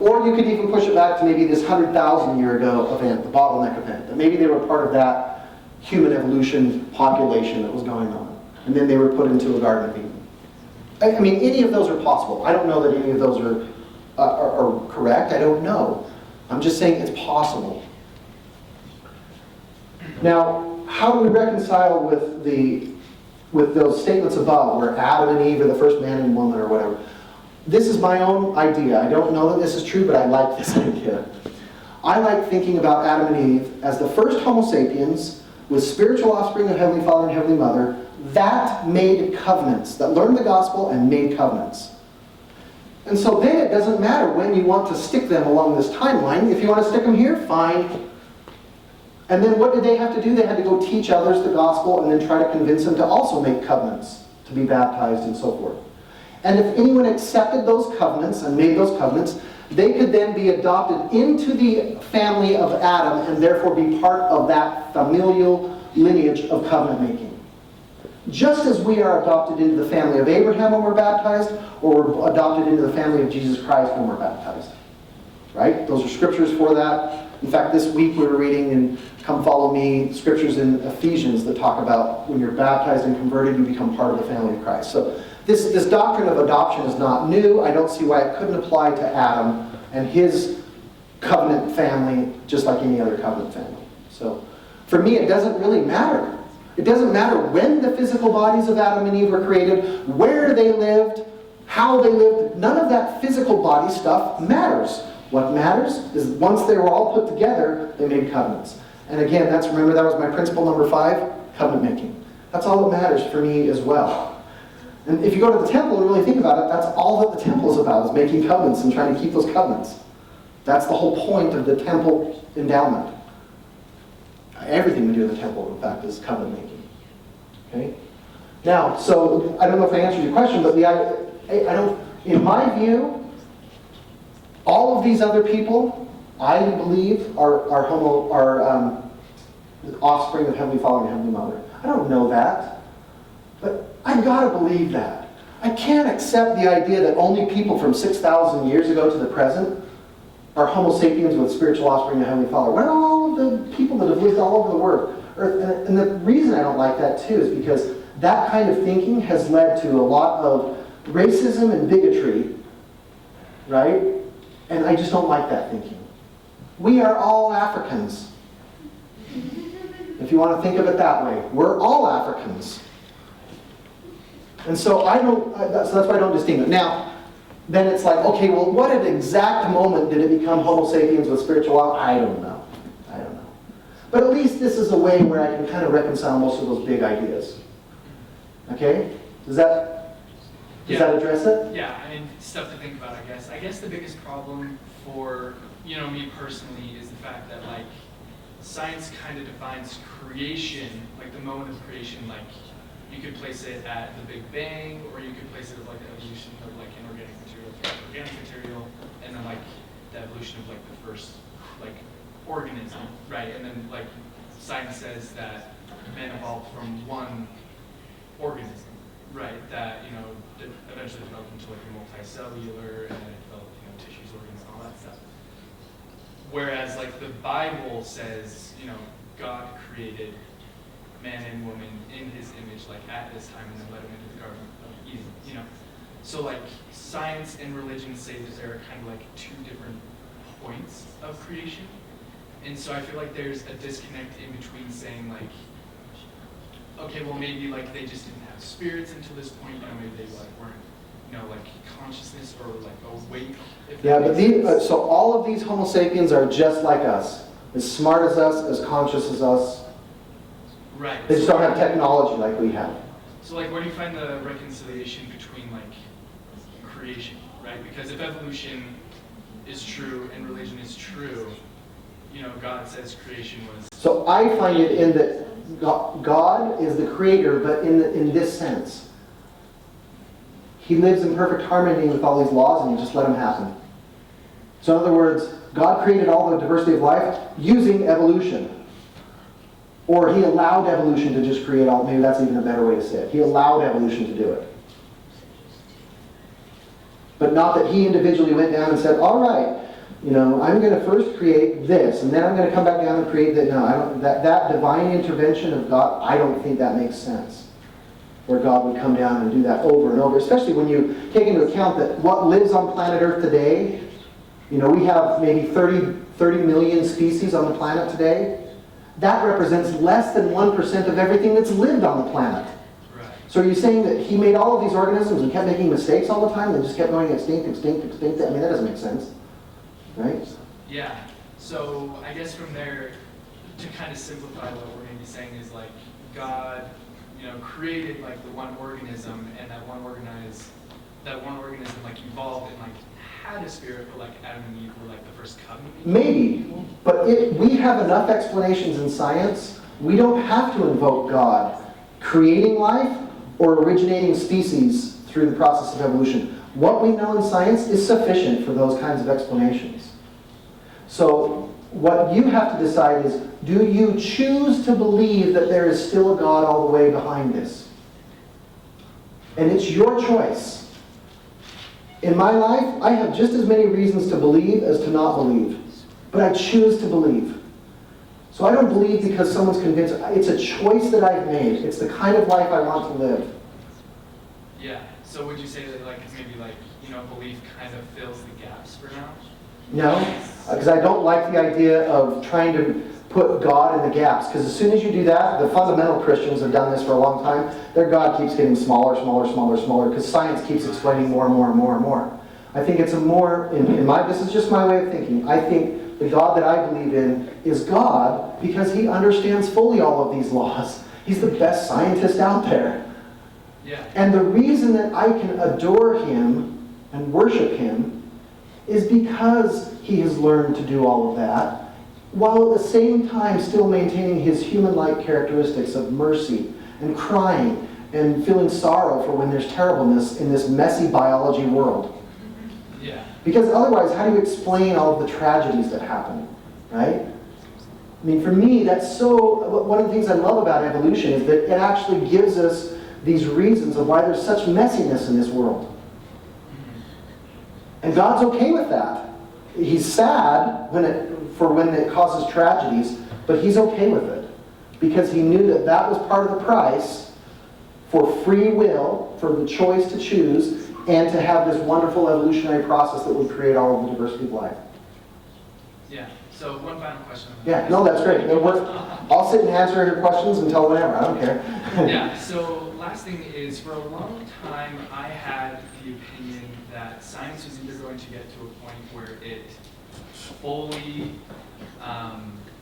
Or you could even push it back to maybe this 100,000 year ago event, the bottleneck event. That maybe they were part of that human evolution population that was going on. And then they were put into a Garden of Eden. I mean, any of those are possible. I don't know that any of those are correct. I don't know. I'm just saying it's possible. Now, how do we reconcile with those statements above, where Adam and Eve are the first man and woman or whatever? This is my own idea. I don't know that this is true, but I like this idea. I like thinking about Adam and Eve as the first Homo sapiens with spiritual offspring of Heavenly Father and Heavenly Mother that made covenants, that learned the gospel and made covenants. And so then it doesn't matter when you want to stick them along this timeline. If you want to stick them here, fine. And then what did they have to do? They had to go teach others the gospel and then try to convince them to also make covenants, to be baptized and so forth. And if anyone accepted those covenants and made those covenants, they could then be adopted into the family of Adam and therefore be part of that familial lineage of covenant making. Just as we are adopted into the family of Abraham when we're baptized, or we're adopted into the family of Jesus Christ when we're baptized. Right? Those are scriptures for that. In fact, this week we were reading in Come Follow Me, scriptures in Ephesians that talk about when you're baptized and converted, you become part of the family of Christ. So this doctrine of adoption is not new. I don't see why it couldn't apply to Adam and his covenant family just like any other covenant family. So for me, it doesn't really matter. It doesn't matter when the physical bodies of Adam and Eve were created, where they lived, how they lived. None of that physical body stuff matters. What matters is once they were all put together, they made covenants. And again, remember that was my principle number 5, covenant making. That's all that matters for me as well. And if you go to the temple and really think about it, that's all that the temple is about, is making covenants and trying to keep those covenants. That's the whole point of the temple endowment. Everything we do in the temple, in fact, is covenant making. Okay? Now, so I don't know if I answered your question, but in my view, all of these other people, I believe, are offspring of Heavenly Father and Heavenly Mother. I don't know that, but I've got to believe that. I can't accept the idea that only people from 6,000 years ago to the present are Homo sapiens with spiritual offspring of Heavenly Father. Where are all of the people that have lived all over the earth? And the reason I don't like that too is because that kind of thinking has led to a lot of racism and bigotry, right? And I just don't like that thinking. We are all Africans. If you want to think of it that way, we're all Africans. And so that's why I don't distinguish. Now, then it's like, okay, well, what at exact moment did it become Homo sapiens with spiritual life? I don't know. But at least this is a way where I can kind of reconcile most of those big ideas. Okay? Does that address it? Yeah, I mean, stuff to think about, I guess. I guess the biggest problem for, me personally is the fact that, science kind of defines creation, the moment of creation, you could place it at the Big Bang, or you could place it at like the evolution of like inorganic material to organic material, and then like the evolution of like the first like organism, right? And then like science says that man evolved from one organism, right? That eventually developed into like a multicellular, and then it developed tissues, organs, and all that stuff. Whereas like the Bible says, God created man and woman in his image, like at this time, and then let him into the Garden of Eden, So like science and religion say that there are kind of like two different points of creation. And so I feel like there's a disconnect in between saying like, okay, well maybe like they just didn't have spirits until this point, maybe they like weren't, like consciousness or like awake. Yeah, but so all of these Homo sapiens are just like us, as smart as us, as conscious as us. Right. They just don't have technology like we have. So like where do you find the reconciliation between like creation, right? Because if evolution is true and religion is true, God says creation was... So I find it in that God is the creator, but in this sense. He lives in perfect harmony with all these laws, and you just let them happen. So in other words, God created all the diversity of life using evolution. Or he allowed evolution to just create all, maybe that's even a better way to say it. He allowed evolution to do it. But not that he individually went down and said, all right, I'm going to first create this, and then I'm going to come back down and create that. No, that divine intervention of God, I don't think that makes sense. Where God would come down and do that over and over, especially when you take into account that what lives on planet Earth today, we have maybe 30 million species on the planet today. That represents less than 1% of everything that's lived on the planet. Right. So are you saying that he made all of these organisms and kept making mistakes all the time and just kept going extinct, extinct, extinct? I mean, that doesn't make sense, right? Yeah. So I guess from there, to kind of simplify what we're maybe saying is like God created like the one organism, and that one organism like evolved and like had a spirit, but like Adam and Eve were like the first covenant. Maybe, but we have enough explanations in science. We don't have to invoke God creating life or originating species through the process of evolution. What we know in science is sufficient for those kinds of explanations. So what you have to decide is, do you choose to believe that there is still a God all the way behind this? And it's your choice. In my life, I have just as many reasons to believe as to not believe. But I choose to believe. So I don't believe because someone's convinced. It's a choice that I've made. It's the kind of life I want to live. Yeah. So would you say that like maybe like, belief kind of fills the gaps for now? No, because I don't like the idea of trying to put God in the gaps. Because as soon as you do that, the fundamental Christians have done this for a long time, their God keeps getting smaller, smaller, smaller, smaller, because science keeps explaining more and more and more and more. I think it's this is just my way of thinking. I think the God that I believe in is God because he understands fully all of these laws. He's the best scientist out there. Yeah. And the reason that I can adore him and worship him is because he has learned to do all of that, while at the same time still maintaining his human-like characteristics of mercy and crying and feeling sorrow for when there's terribleness in this messy biology world. Yeah. Because otherwise, how do you explain all of the tragedies that happen, right? I mean, for me, that's one of the things I love about evolution is that it actually gives us these reasons of why there's such messiness in this world. And God's okay with that. He's sad when it causes tragedies, but he's okay with it. Because he knew that that was part of the price for free will, for the choice to choose, and to have this wonderful evolutionary process that would create all of the diversity of life. Yeah. So one final question. Yeah, no, that's great. I'll sit and answer your questions until whenever. I don't care. Yeah, so last thing is, for a long time, I had the opinion that science was either going to get to a point where it fully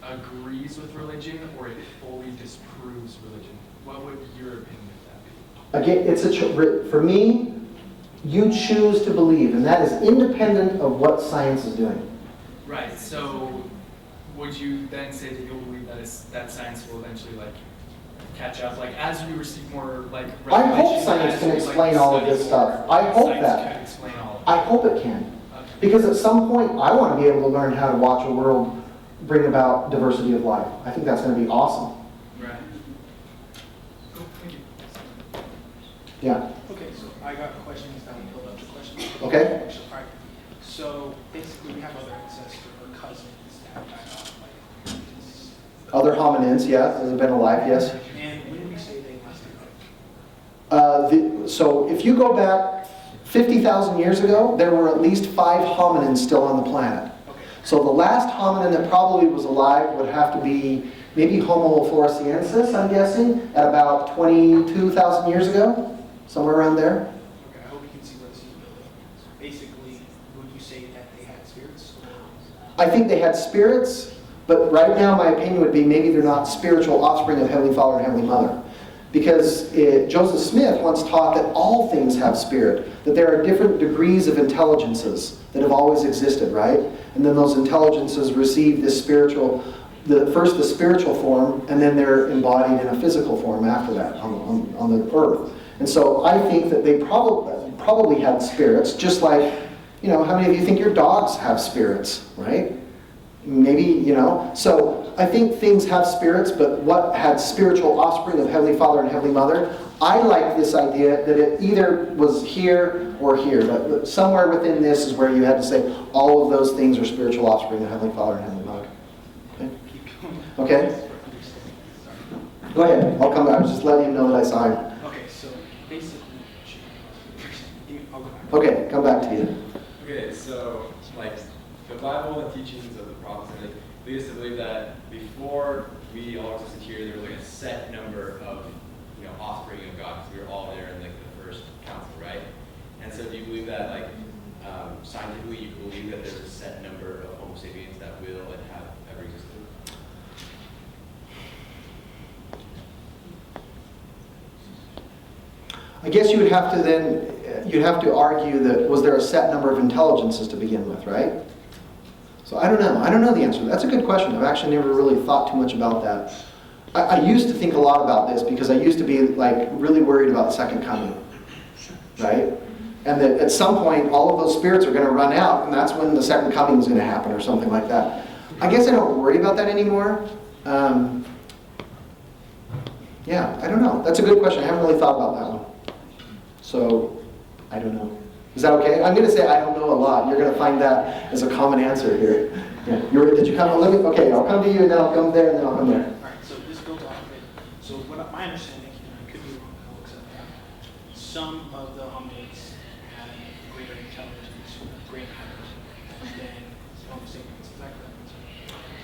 agrees with religion or it fully disproves religion. What would your opinion of that be? Again, for me, you choose to believe, and that is independent of what science is doing. Right, so would you then say that you'll believe that science will eventually catch up? Like as we receive more like I hope revelation, science as can we, explain all of study this more, stuff. I hope science that. can explain all of it. I hope it can. Okay. Because at some point, I want to be able to learn how to watch a world bring about diversity of life. I think that's going to be awesome. Right. Cool. Thank you. Yeah. Okay, so I got questions that will build up the questions. Okay. All right. So basically, we have other ancestors or cousins that died off, like Other hominins, yeah, that have been alive, yes. and when we say they must have So if you go back 50,000 years ago, there were at least 5 hominins still on the planet. okay. So the last hominin that probably was alive would have to be maybe Homo floresiensis, I'm guessing, at about 22,000 years ago, somewhere around there. Okay, I hope you can see where this is building. So basically, would you say that they had spirits? Or? I think they had spirits, but right now my opinion would be maybe they're not spiritual offspring of Heavenly Father and Heavenly Mother. Because Joseph Smith once taught that all things have spirit, that there are different degrees of intelligences that have always existed, right? And then those intelligences receive this spiritual, first the spiritual form, and then they're embodied in a physical form after that on the earth. And so I think that they probably had spirits, just like, you know, how many of you think your dogs have spirits, right? Maybe, you know. So I think things have spirits, but what had spiritual offspring of Heavenly Father and Heavenly Mother? I like this idea that it either was here or here, but somewhere within this is where you had to say all of those things are spiritual offspring of Heavenly Father and Heavenly Mother. Okay? Okay? Go ahead. I'll come back. I was just letting you know that I saw him. Okay, so basically, I'll go back. Okay, come back to you. Okay, so like the Bible and teachings of the prophets lead us to believe that before we all existed here, there was like a set number of offspring of God, because we were all there in like the first council, right? And so do you believe that like scientifically you believe that there's a set number of Homo sapiens that will and have ever existed? I guess you would have to then, you'd have to argue that was there a set number of intelligences to begin with, right? So I don't know. I don't know the answer. That's a good question. I've actually never really thought too much about that. I used to think a lot about this because I used to be like really worried about the second coming, right? And that at some point all of those spirits are going to run out, and that's when the second coming is going to happen or something like that. I guess I don't worry about that anymore. Yeah, I don't know. That's a good question. I haven't really thought about that one. So, I don't know. Is that okay? I'm going to say I don't know a lot. You're going to find that as a common answer here. Yeah. Did you come? Okay, I'll come to you, and then I'll come there, and then I'll come there. All right, so this builds off of it. So what my understanding, I could be wrong, I'll accept that. Some of the hominids had greater intelligence, great intelligence than Homo sapiens. Is that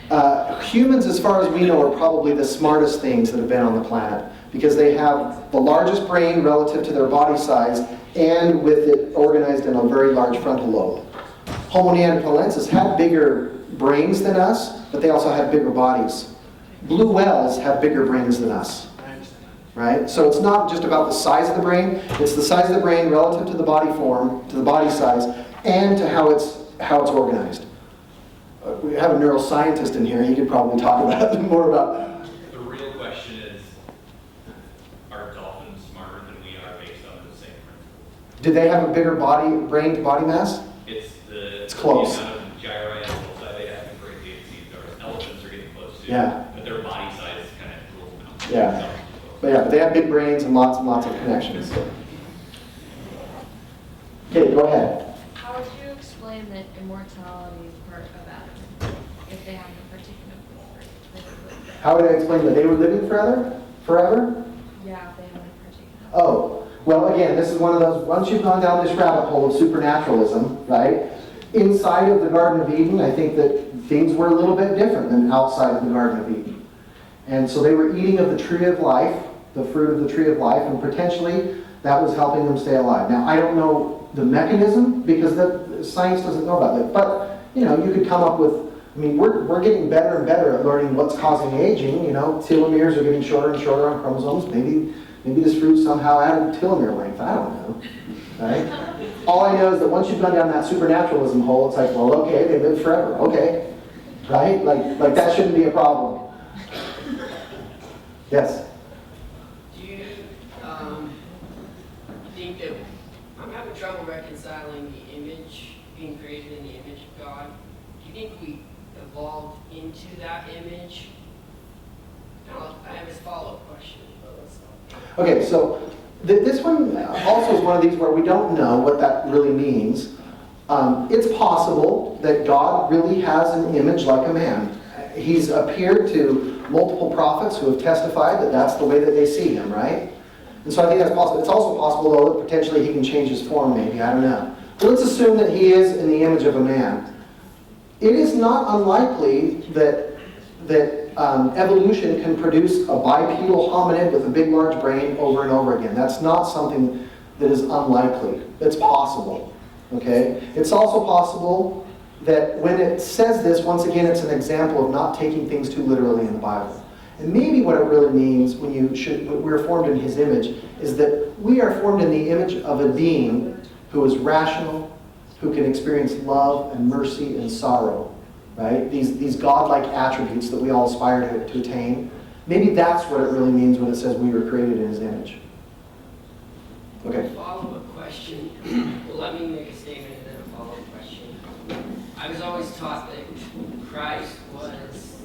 correct? Humans, as far as we know, are probably the smartest things that have been on the planet because they have the largest brain relative to their body size and with it organized in a very large frontal lobe. Homo neanderthalensis had bigger brains than us, but they also had bigger bodies. Blue whales have bigger brains than us. I understand that. Right? So it's not just about the size of the brain, it's the size of the brain relative to the body form, to the body size, and to how it's organized. We have a neuroscientist in here, he could probably talk about more about. The real question is, are dolphins smarter than we are based on the same principle? Do they have a bigger brain to body mass? It's close. The amount of gyri on both sides they have and great seeds. Elephants are getting close to. Yeah. But their body size kind of rules them out. Yeah. But they have big brains and lots of connections. Okay, go ahead. How would you explain that immortality is part of Adam if they have a particular life? How would I explain that they were living forever? Forever? Yeah, if they have a particular. Oh, well, again, this is one of those, once you've gone down this rabbit hole of supernaturalism, right? Inside of the Garden of Eden, I think that things were a little bit different than outside of the Garden of Eden. And so they were eating of the tree of life, the fruit of the tree of life, and potentially that was helping them stay alive. Now, I don't know the mechanism because the science doesn't know about it. But, you could come up with, we're getting better and better at learning what's causing aging. Telomeres are getting shorter and shorter on chromosomes. Maybe this fruit somehow added telomere length. I don't know. Right? All I know is that once you've gone down that supernaturalism hole, it's like, well, okay, they live forever. Okay. Right? Like that shouldn't be a problem. Yes? that I'm having trouble reconciling the image, being created in the image of God. Do you think we evolved into that image? I have this follow-up question. Okay, so this one also is one of these where we don't know what that really means. It's possible that God really has an image like a man. He's appeared to multiple prophets who have testified that that's the way that they see him, right? And so I think that's possible. It's also possible, though, that potentially he can change his form, maybe. I don't know. But let's assume that he is in the image of a man. It is not unlikely that evolution can produce a bipedal hominid with a big, large brain over and over again. That's not something that is unlikely. It's possible. Okay? It's also possible that when it says this, once again, it's an example of not taking things too literally in the Bible. And maybe what it really means when we're formed in his image is that we are formed in the image of a being who is rational, who can experience love and mercy and sorrow. Right? These godlike attributes that we all aspire to attain. Maybe that's what it really means when it says we were created in his image. Okay. Follow-up question. Well, let me make a statement and then a follow-up question. I was always taught that Christ was,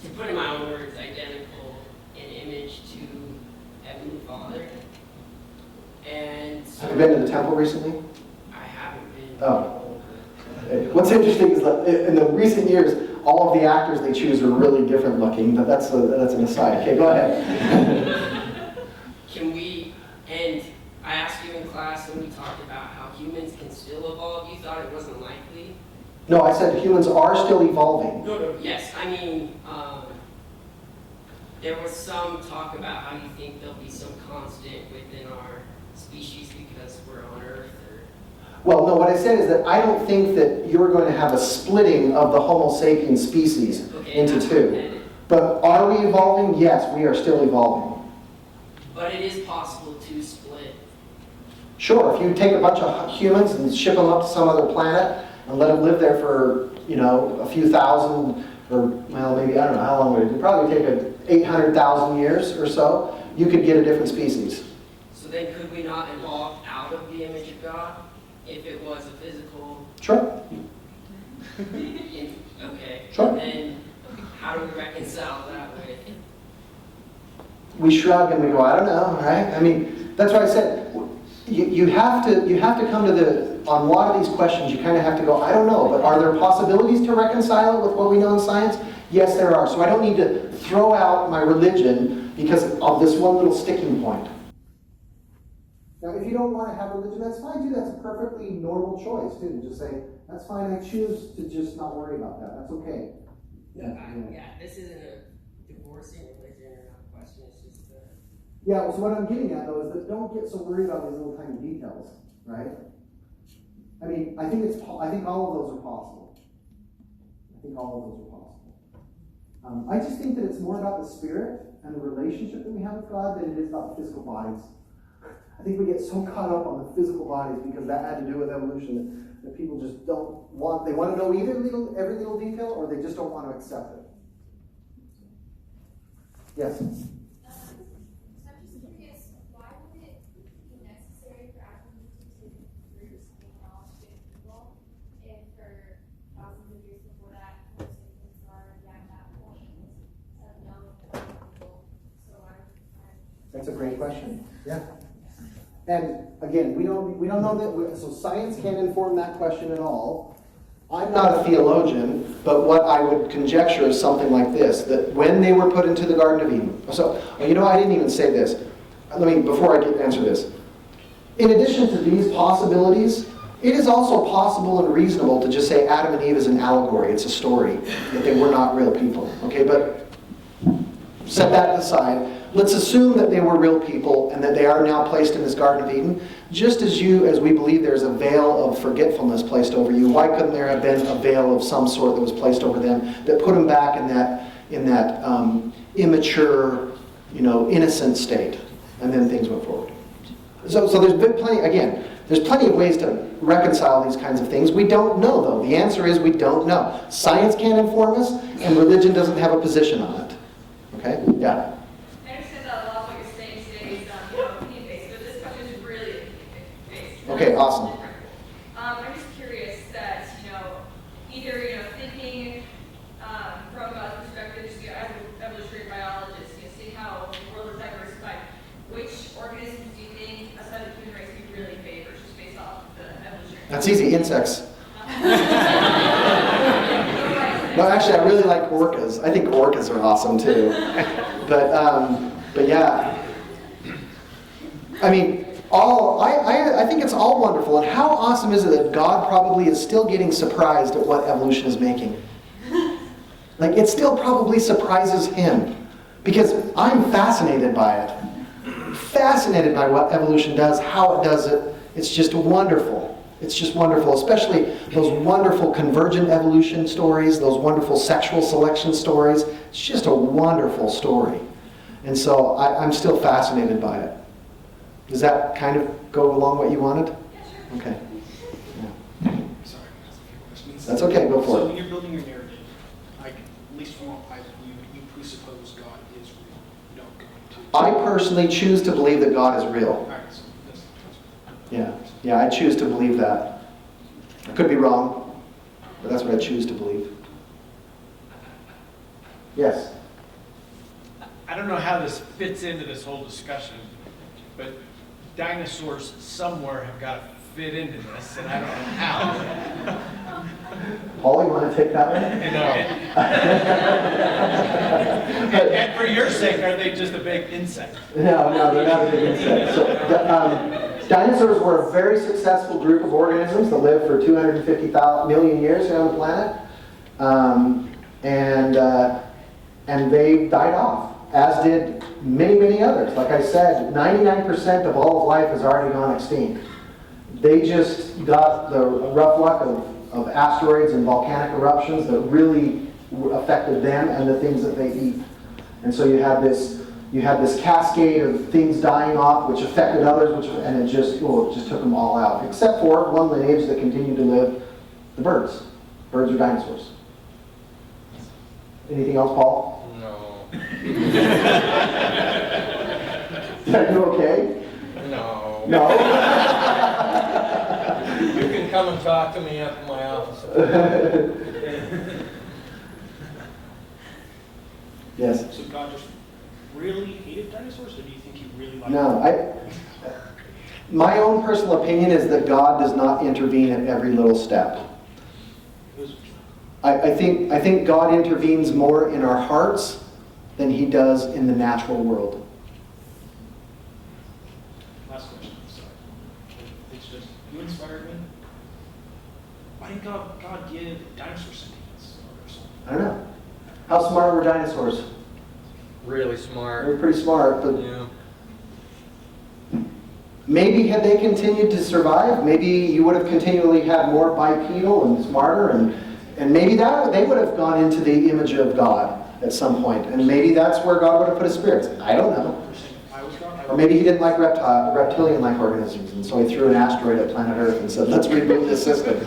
to put in my own words, identical in image to Heavenly Father. And so, have you been to the temple recently? I haven't been. Oh. What's interesting is that in the recent years, all of the actors they choose are really different looking, but that's an aside. Okay, go ahead. And I asked you in class when we talked about how humans can still evolve, you thought it wasn't likely? No, I said humans are still evolving. No, yes. I mean, there was some talk about how you think there'll be some constant within our species because we're on Earth. Well, no, what I said is that I don't think that you're going to have a splitting of the Homo sapiens species into two. But are we evolving? Yes, we are still evolving. But it is possible to split. Sure, if you take a bunch of humans and ship them up to some other planet and let them live there for, a few thousand, or, well, maybe, I don't know, how long would it? It'd probably take 800,000 years or so. You could get a different species. So then could we not evolve out of the image of God? If it was a physical... Sure. Okay. Sure. Then how do we reconcile that with... We shrug and we go, I don't know, right? I mean, that's why I said, you have to come to on a lot of these questions, you kind of have to go, I don't know, but are there possibilities to reconcile it with what we know in science? Yes, there are. So I don't need to throw out my religion because of this one little sticking point. Now, if you don't want to have religion, that's fine too. That's a perfectly normal choice too. To just say, that's fine. I choose to just not worry about that. That's okay. Yeah, this isn't a divorcing religion or not a question. It's just a... Yeah. So what I'm getting at though is that don't get so worried about these little tiny details, right? I mean, I think all of those are possible. I just think that it's more about the spirit and the relationship that we have with God than it is about the physical bodies. I think we get so caught up on the physical bodies because that had to do with evolution that people just don't want. They want to know every little detail, or they just don't want to accept it. Yes. So I'm just curious, why would it be necessary for atoms to produce knowledge to people if for thousands of years before that, most humans are at that point of knowing people? So That's a great question. Yeah. And again, we don't know that. So science can't inform that question at all. I'm not a theologian, but what I would conjecture is something like this: that when they were put into the Garden of Eden. So I didn't even say this. Before I answer this. In addition to these possibilities, it is also possible and reasonable to just say Adam and Eve is an allegory. It's a story that they were not real people. Okay, but set that aside. Let's assume that they were real people and that they are now placed in this Garden of Eden. Just as we believe there's a veil of forgetfulness placed over you, why couldn't there have been a veil of some sort that was placed over them that put them back in that immature, innocent state, and then things went forward? So there's been there's plenty of ways to reconcile these kinds of things. We don't know, though. The answer is we don't know. Science can't inform us, and religion doesn't have a position on it. Okay? Yeah. I understand that a lot of what you're saying today is Okay, awesome. I'm just curious that, either, thinking from a perspective, just, as an evolutionary biologist, seeing how the world is diversified, which organisms do you think outside of the human race you really favor, just based off the evolutionary? That's easy, insects. No, actually, I really like orcas. I think orcas are awesome too. But yeah. I mean, I think it's all wonderful. And how awesome is it that God probably is still getting surprised at what evolution is making? Like, it still probably surprises him. Because I'm fascinated by it. Fascinated by what evolution does, how it does it. It's just wonderful. It's just wonderful, especially those wonderful convergent evolution stories, those wonderful sexual selection stories. It's just a wonderful story. And so I'm still fascinated by it. Does that kind of go along what you wanted? Yeah, sure. Okay. Yeah. Sorry, that's a few questions. That's okay, go for So it. when you're building your narrative, like, at least from what I believe, you presuppose God is real. You don't go into... I personally choose to believe that God is real. All right, so that's Yeah, I choose to believe that. I could be wrong, but that's what I choose to believe. Yes? I don't know how this fits into this whole discussion, but dinosaurs somewhere have got to fit into this, and I don't know how. Paul, you want to take that one? And for your sake, are they just a big insect? No, they're not a big insect. So, dinosaurs were a very successful group of organisms that lived for 250 million years here on the planet. And they died off, as did many, many others. Like I said, 99% of all of life has already gone extinct. They just got the rough luck of asteroids and volcanic eruptions that really affected them and the things that they eat. And so you had this cascade of things dying off, which affected others, and it just took them all out. Except for one lineage that continued to live, the birds. Birds are dinosaurs. Anything else, Paul? No. Are you okay? No. No? You can come and talk to me up in my office. Yes. So God just really hated dinosaurs, or do you think he really liked No, my own personal opinion is that God does not intervene at every little step. I think God intervenes more in our hearts than he does in the natural world. Last question, sorry. It's just, you inspired me. Why didn't God give dinosaur sentience or something? I don't know. How smart were dinosaurs? Really They smart. were pretty smart, but Yeah. maybe had they continued to survive, maybe you would have continually had more bipedal and smarter, and maybe they would have gone into the image of God at some point, and maybe that's where God would have put his spirits. I don't know. I was wrong. Or maybe he didn't like reptilian-like organisms, and so he threw an asteroid at planet Earth and said, let's reboot this system.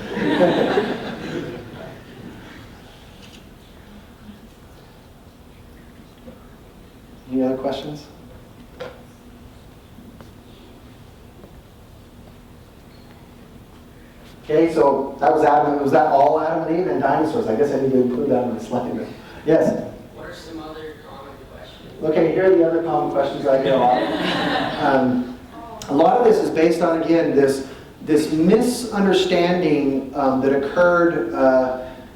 Any other questions? Okay, so that was Adam. Was that all Adam and Eve and dinosaurs? I guess I need to include that in my slide. Yes? What are some other common questions? Okay, here are the other common questions I get a lot. A lot of this is based on, again, this misunderstanding that occurred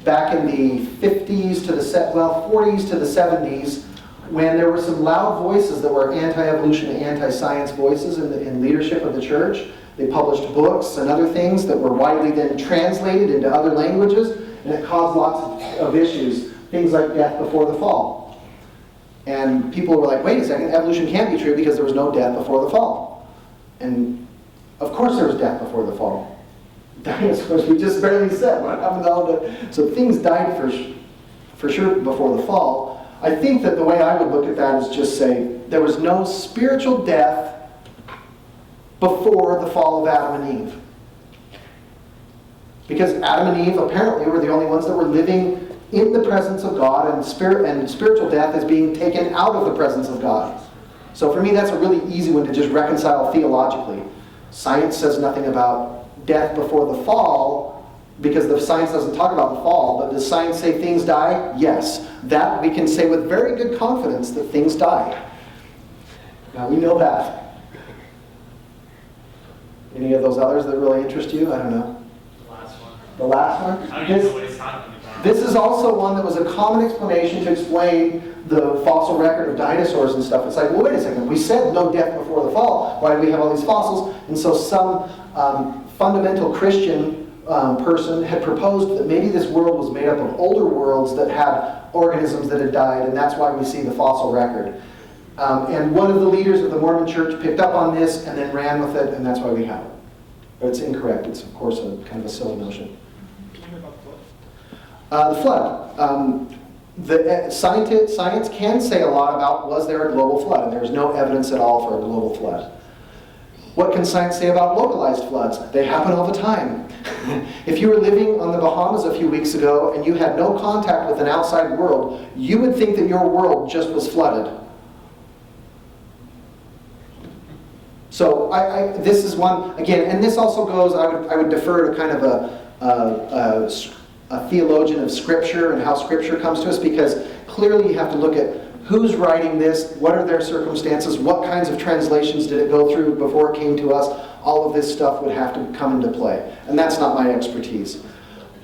back in the 50s to the 40s to the 70s, when there were some loud voices that were anti-evolution and anti-science voices in leadership of the church. They published books and other things that were widely then translated into other languages, and it caused lots of issues. Things like death before the fall. And people were like, wait a second, evolution can't be true because there was no death before the fall. And of course there was death before the fall. Dinosaurs, we just barely said, what happened to all the... So things died for sure before the fall. I think that the way I would look at that is just say, there was no spiritual death before the fall of Adam and Eve. Because Adam and Eve apparently were the only ones that were living in the presence of God, and spiritual death is being taken out of the presence of God. So for me, that's a really easy one to just reconcile theologically. Science says nothing about death before the fall, because the science doesn't talk about the fall, but does science say things die? Yes. That we can say with very good confidence that things die. Now we know that. Any of those others that really interest you? I don't know. The last one. The last one? I don't even know what he's talking about. This is also one that was a common explanation to explain the fossil record of dinosaurs and stuff. It's like, well, wait a second, we said no death before the fall. Why do we have all these fossils? And so some fundamental Christian person had proposed that maybe this world was made up of older worlds that had organisms that had died, and that's why we see the fossil record. And one of the leaders of the Mormon church picked up on this and then ran with it, and that's why we have it. But it's incorrect. It's, of course, a kind of a silly notion. Can you hear about the flood? The flood. Science can say a lot about, was there a global flood? And there's no evidence at all for a global flood. What can science say about localized floods? They happen all the time. If you were living on the Bahamas a few weeks ago and you had no contact with an outside world, you would think that your world just was flooded. So this is one, again, and this also goes, I would defer to kind of a theologian of Scripture and how Scripture comes to us, because clearly you have to look at who's writing this, what are their circumstances, what kinds of translations did it go through before it came to us. All of this stuff would have to come into play, and that's not my expertise.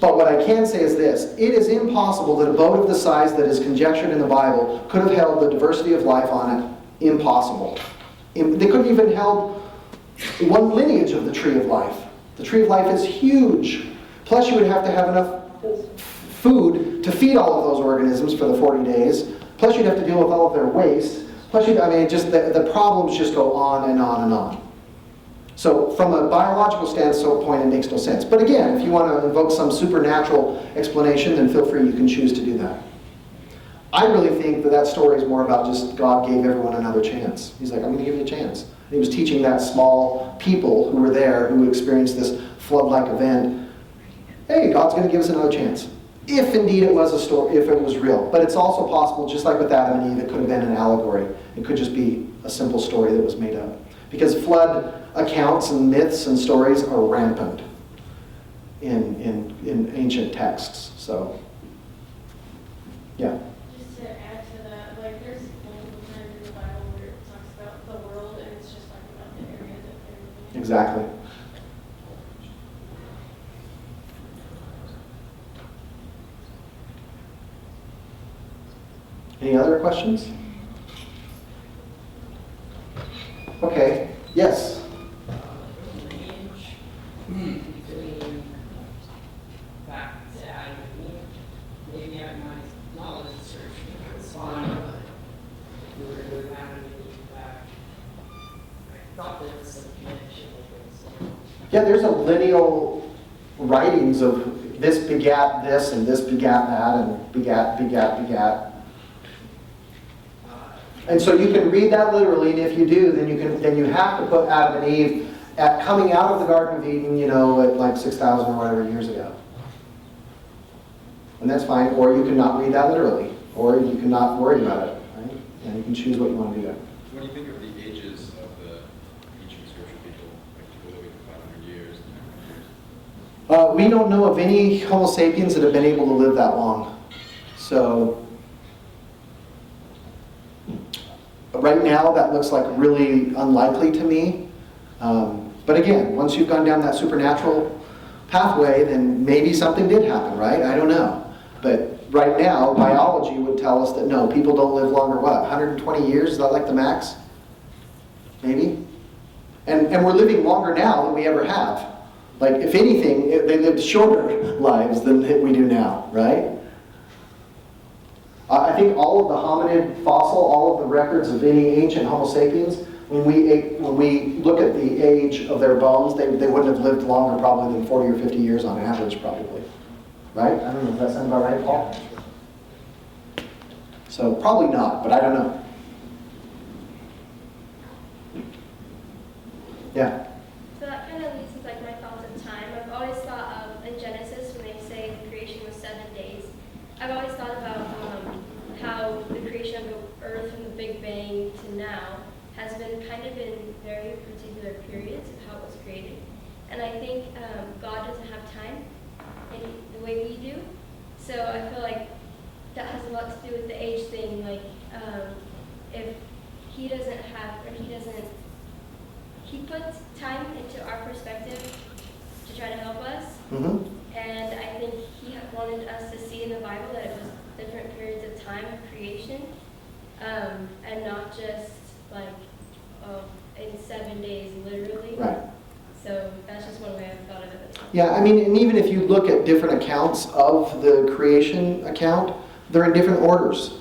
But what I can say is this: it is impossible that a boat of the size that is conjectured in the Bible could have held the diversity of life on it. Impossible. They couldn't even held one lineage of the tree of life. The tree of life is huge. Plus you would have to have enough food to feed all of those organisms for the 40 days. Plus you'd have to deal with all of their waste. Plus just the problems just go on and on and on. So from a biological standpoint, it makes no sense. But again, if you want to invoke some supernatural explanation, then feel free, you can choose to do that. I really think that story is more about just God gave everyone another chance. He's like, I'm going to give you a chance. And he was teaching that small people who were there, who experienced this flood-like event, hey, God's going to give us another chance. If indeed it was a story, if it was real. But it's also possible, just like with Adam and Eve, it could have been an allegory. It could just be a simple story that was made up. Because flood accounts and myths and stories are rampant in ancient texts. So, yeah. Just to add to that, like there's multiple times in the Bible where it talks about the world and it's just talking about the area that they're living in. Exactly. Any other questions? Okay. Yes. Between back to Adam and Eve, maybe I my knowledge search was fine, but we were doing Adam and Eve back. I thought there was some connection with this. Yeah, there's a lineal writings of this begat this and this begat that and begat. And so you can read that literally, and if you do, then you have to put Adam and Eve at coming out of the Garden of Eden, at like 6,000 or whatever years ago. And that's fine, or you can not read that literally, or you can not worry about it, right? And you can choose what you want to do there. What do you think of the ages of the ancient scripture people, like people living for 500 years, 900 years? We don't know of any Homo sapiens that have been able to live that long. So, right now, that looks like really unlikely to me. But again, once you've gone down that supernatural pathway, then maybe something did happen, right? I don't know. But right now, biology would tell us that no, people don't live longer, what, 120 years? Is that like the max? Maybe? And we're living longer now than we ever have. Like, if anything, they lived shorter lives than we do now, right? I think all of the hominid fossil, all of the records of any ancient Homo sapiens, when we look at the age of their bones, they wouldn't have lived longer probably than 40 or 50 years on average, probably. Right? I don't know, does that sound about right, Paul? So probably not, but I don't know. Yeah? So that kind of leads to like my thoughts of time. I've always thought of, in Genesis, when they say the creation was 7 days, I've always thought about how the creation of the earth from the Big Bang to now has been kind of in very particular periods of how it was created. created. And I think God doesn't have time in the way we do. So I feel like that has a lot to do with the age thing. Like, if he doesn't have, or he puts time into our perspective to try to help us. Mm-hmm. And I think he wanted us to see in the Bible that it was different periods of time of creation, and not just like in 7 days, literally. Right. So that's just one way I've thought of it. Yeah, I mean, and even if you look at different accounts of the creation account, they're in different orders.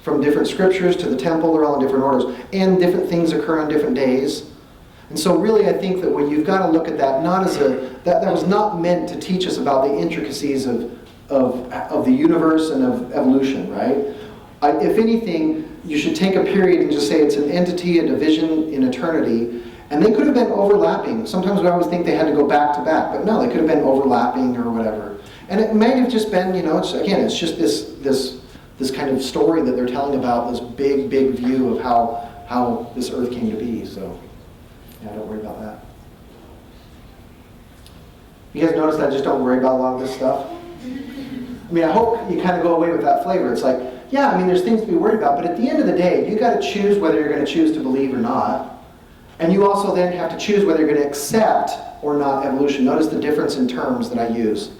From different scriptures to the temple, they're all in different orders. And different things occur on different days. And so really I think that when you've got to look at that, not as that was not meant to teach us about the intricacies of the universe and of evolution, right? If anything, you should take a period and just say it's an entity, a division in eternity, and they could have been overlapping. Sometimes we always think they had to go back to back, but no, they could have been overlapping or whatever. And it might have just been, it's just this kind of story that they're telling about this big view of how this earth came to be. So, yeah, don't worry about that. You guys notice I just don't worry about a lot of this stuff? I mean, I hope you kind of go away with that flavor. It's like, yeah, I mean, there's things to be worried about, but at the end of the day, you got to choose whether you're going to choose to believe or not. And you also then have to choose whether you're going to accept or not evolution. Notice the difference in terms that I use.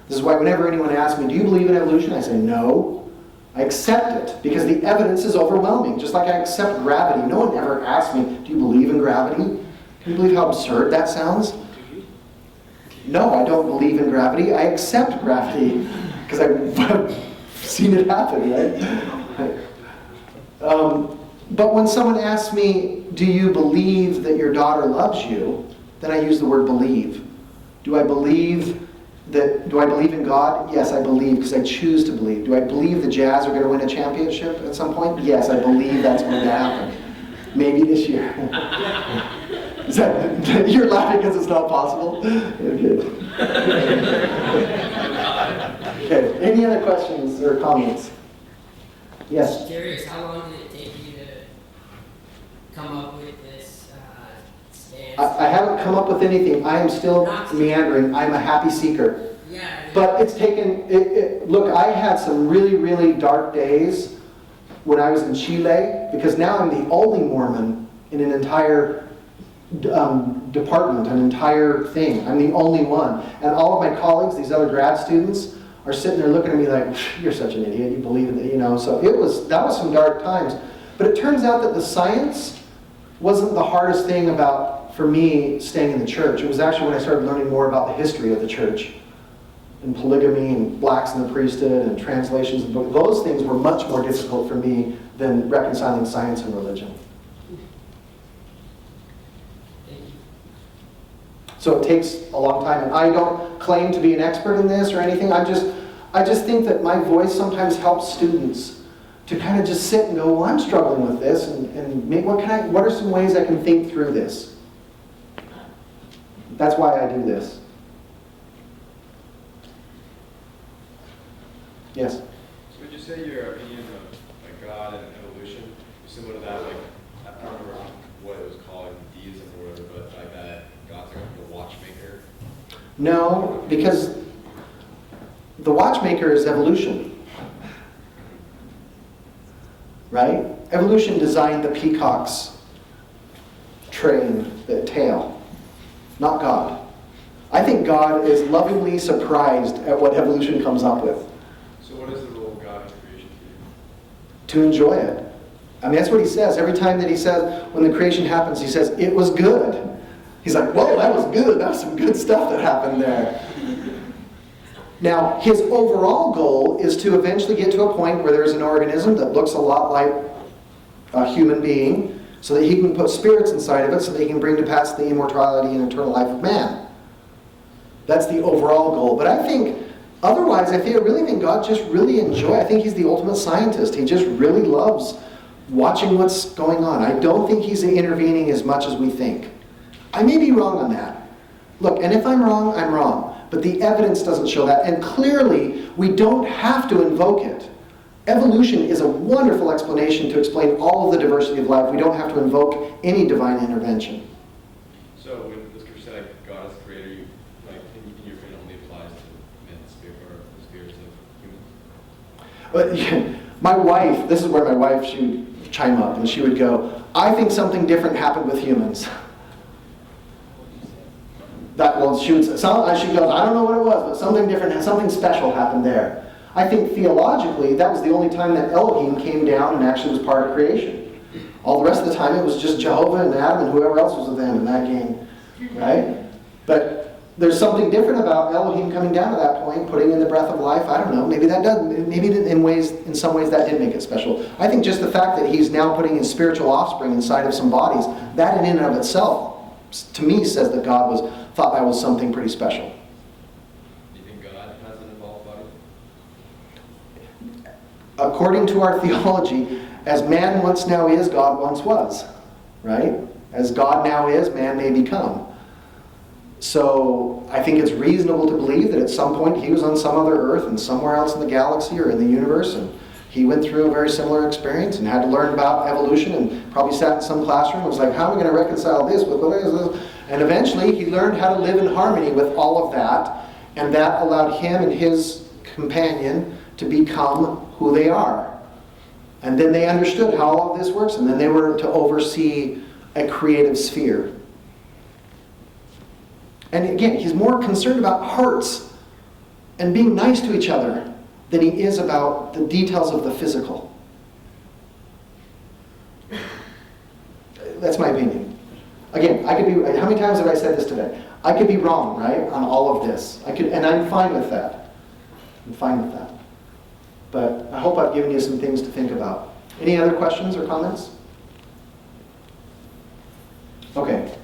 This is why whenever anyone asks me, do you believe in evolution? I say, no. I accept it because the evidence is overwhelming. Just like I accept gravity. No one ever asks me, do you believe in gravity? Can you believe how absurd that sounds? No, I don't believe in gravity. I accept gravity because I've seen it happen, right? But when someone asks me, do you believe that your daughter loves you? Then I use the word believe. Do I believe in God? Yes, I believe because I choose to believe. Do I believe the Jazz are going to win a championship at some point? Yes, I believe that's going to happen. Maybe this year. You're laughing because it's not possible? Okay. Okay. Any other questions or comments? Yes? Just curious, how long did it take you to come up with this stance? I haven't come up with anything. I am still meandering. I'm a happy seeker. Yeah. But it's taken, look, I had some really, really dark days when I was in Chile, because now I'm the only Mormon in an entire department, an entire thing. I'm the only one. And all of my colleagues, these other grad students, are sitting there looking at me like, you're such an idiot, you believe in it, So that was some dark times. But it turns out that the science wasn't the hardest thing for me staying in the church. It was actually when I started learning more about the history of the church, and polygamy, and blacks in the priesthood, and translations of books. Those things were much more difficult for me than reconciling science and religion. So it takes a long time, and I don't claim to be an expert in this or anything. I just think that my voice sometimes helps students to kind of just sit and go, well, I'm struggling with this, and what are some ways I can think through this? That's why I do this. Yes? So would you say your opinion of God and evolution is similar to that, I don't remember what it was called, deism or whatever, but like that God's like the watchmaker? No, because the watchmaker is evolution. Right? Evolution designed the peacock's train, the tail, not God. I think God is lovingly surprised at what evolution comes up with. So what is the role of God in creation to To enjoy it. I mean, that's what he says. Every time that he says, when the creation happens, he says, it was good. He's like, whoa, that was good. That was some good stuff that happened there. Now, his overall goal is to eventually get to a point where there's an organism that looks a lot like a human being, so that he can put spirits inside of it, so that he can bring to pass the immortality and eternal life of man. That's the overall goal. But I think, otherwise, I really think God just really I think he's the ultimate scientist. He just really loves watching what's going on. I don't think he's intervening as much as we think. I may be wrong on that. Look, and if I'm wrong, I'm wrong. But the evidence doesn't show that. And clearly, we don't have to invoke it. Evolution is a wonderful explanation to explain all of the diversity of life. We don't have to invoke any divine intervention. So when the But my wife, this is where my wife, she would chime up and she would go, I think something different happened with humans. She goes, I don't know what it was, but something different, something special happened there. I think theologically, that was the only time that Elohim came down and actually was part of creation. All the rest of the time, it was just Jehovah and Adam and whoever else was with them in that game, right? But there's something different about Elohim coming down to that point, putting in the breath of life. I don't know. Maybe that does. Maybe in some ways that did make it special. I think just the fact that he's now putting his spiritual offspring inside of some bodies, that in and of itself, to me, says that God thought that was something pretty special. Do you think God has an involved body? According to our theology, as man once now is, God once was. Right? As God now is, man may become. So I think it's reasonable to believe that at some point he was on some other earth and somewhere else in the galaxy or in the universe, and he went through a very similar experience and had to learn about evolution and probably sat in some classroom and was like, how am I going to reconcile this with what is this? And eventually he learned how to live in harmony with all of that, and that allowed him and his companion to become who they are. And then they understood how all of this works, and then they were to oversee a creative sphere. And again, he's more concerned about hearts and being nice to each other than he is about the details of the physical. That's my opinion. Again, I could be, how many times have I said this today? I could be wrong, right, on all of this. And I'm fine with that. I'm fine with that. But I hope I've given you some things to think about. Any other questions or comments? Okay.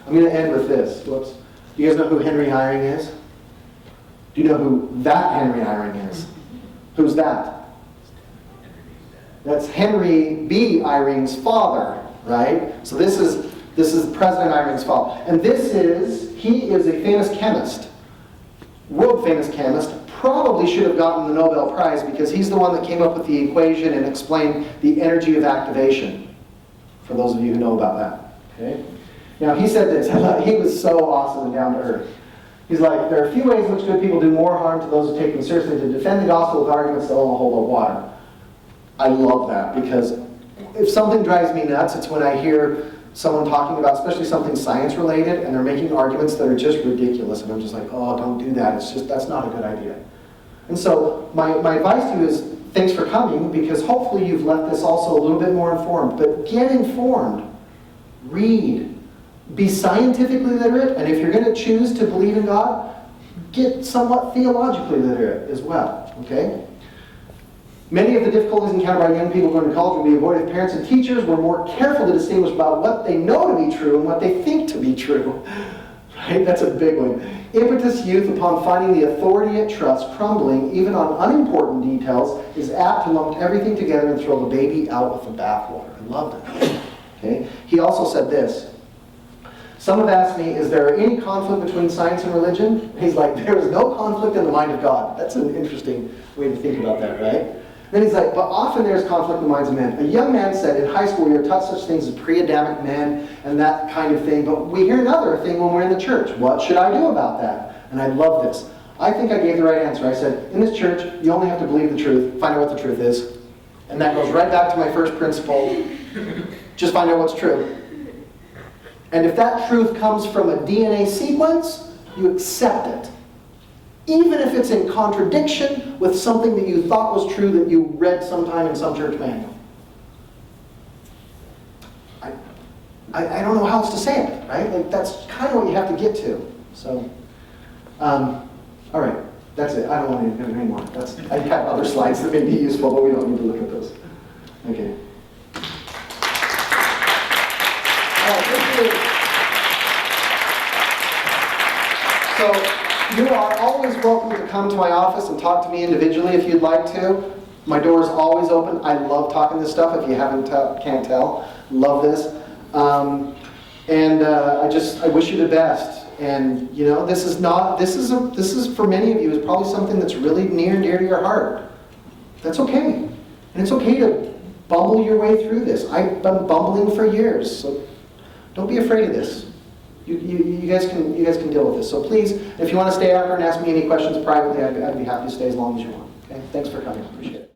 I'm going to end with this. Whoops. Do you guys know who Henry Eyring is? Do you know who that Henry Eyring is? Who's that? That's Henry B. Eyring's father, right? So this is President Eyring's father. And he is a famous chemist, world famous chemist, probably should have gotten the Nobel Prize because he's the one that came up with the equation and explained the energy of activation, for those of you who know about that. Okay? Now he said this, he was so awesome and down to earth. He's like, there are a few ways in which good people do more harm to those who take them seriously to defend the gospel with arguments that hold a whole lot of water. I love that because if something drives me nuts, it's when I hear someone talking about, especially something science related, and they're making arguments that are just ridiculous, and I'm just like, oh, don't do that. That's not a good idea. And so my advice to you is, thanks for coming, because hopefully you've left this also a little bit more informed. But get informed. Read. Be scientifically literate, and if you're going to choose to believe in God, get somewhat theologically literate as well. Okay? Many of the difficulties encountered by young people going to college will be avoided if parents and teachers were more careful to distinguish about what they know to be true and what they think to be true. Right? That's a big one. Impetus youth, upon finding the authority it trusts crumbling, even on unimportant details, is apt to lump everything together and throw the baby out with the bathwater. I love that. Okay? He also said this. Some have asked me, is there any conflict between science and religion? He's like, there is no conflict in the mind of God. That's an interesting way to think about that, right? Then he's like, but often there's conflict in the minds of men. A young man said, in high school we were taught such things as pre-Adamic men and that kind of thing, but we hear another thing when we're in the church. What should I do about that? And I love this. I think I gave the right answer. I said, in this church, you only have to believe the truth, find out what the truth is. And that goes right back to my first principle. Just find out what's true. And if that truth comes from a DNA sequence, you accept it. Even if it's in contradiction with something that you thought was true that you read sometime in some church manual. I don't know how else to say it, right? Like that's kind of what you have to get to. So, all right, that's it. I don't want to do any more. I have other slides that may be useful, but we don't need to look at those. Okay. So you are always welcome to come to my office and talk to me individually if you'd like to. My door is always open. I love talking this stuff. If you can't tell, love this. I wish you the best. And you know, this is for many of you is probably something that's really near and dear to your heart. That's okay, and it's okay to bumble your way through this. I've been bumbling for years, so don't be afraid of this. You guys can deal with this. So please, if you want to stay after and ask me any questions privately, I'd be happy to stay as long as you want. Okay? Thanks for coming. Appreciate it.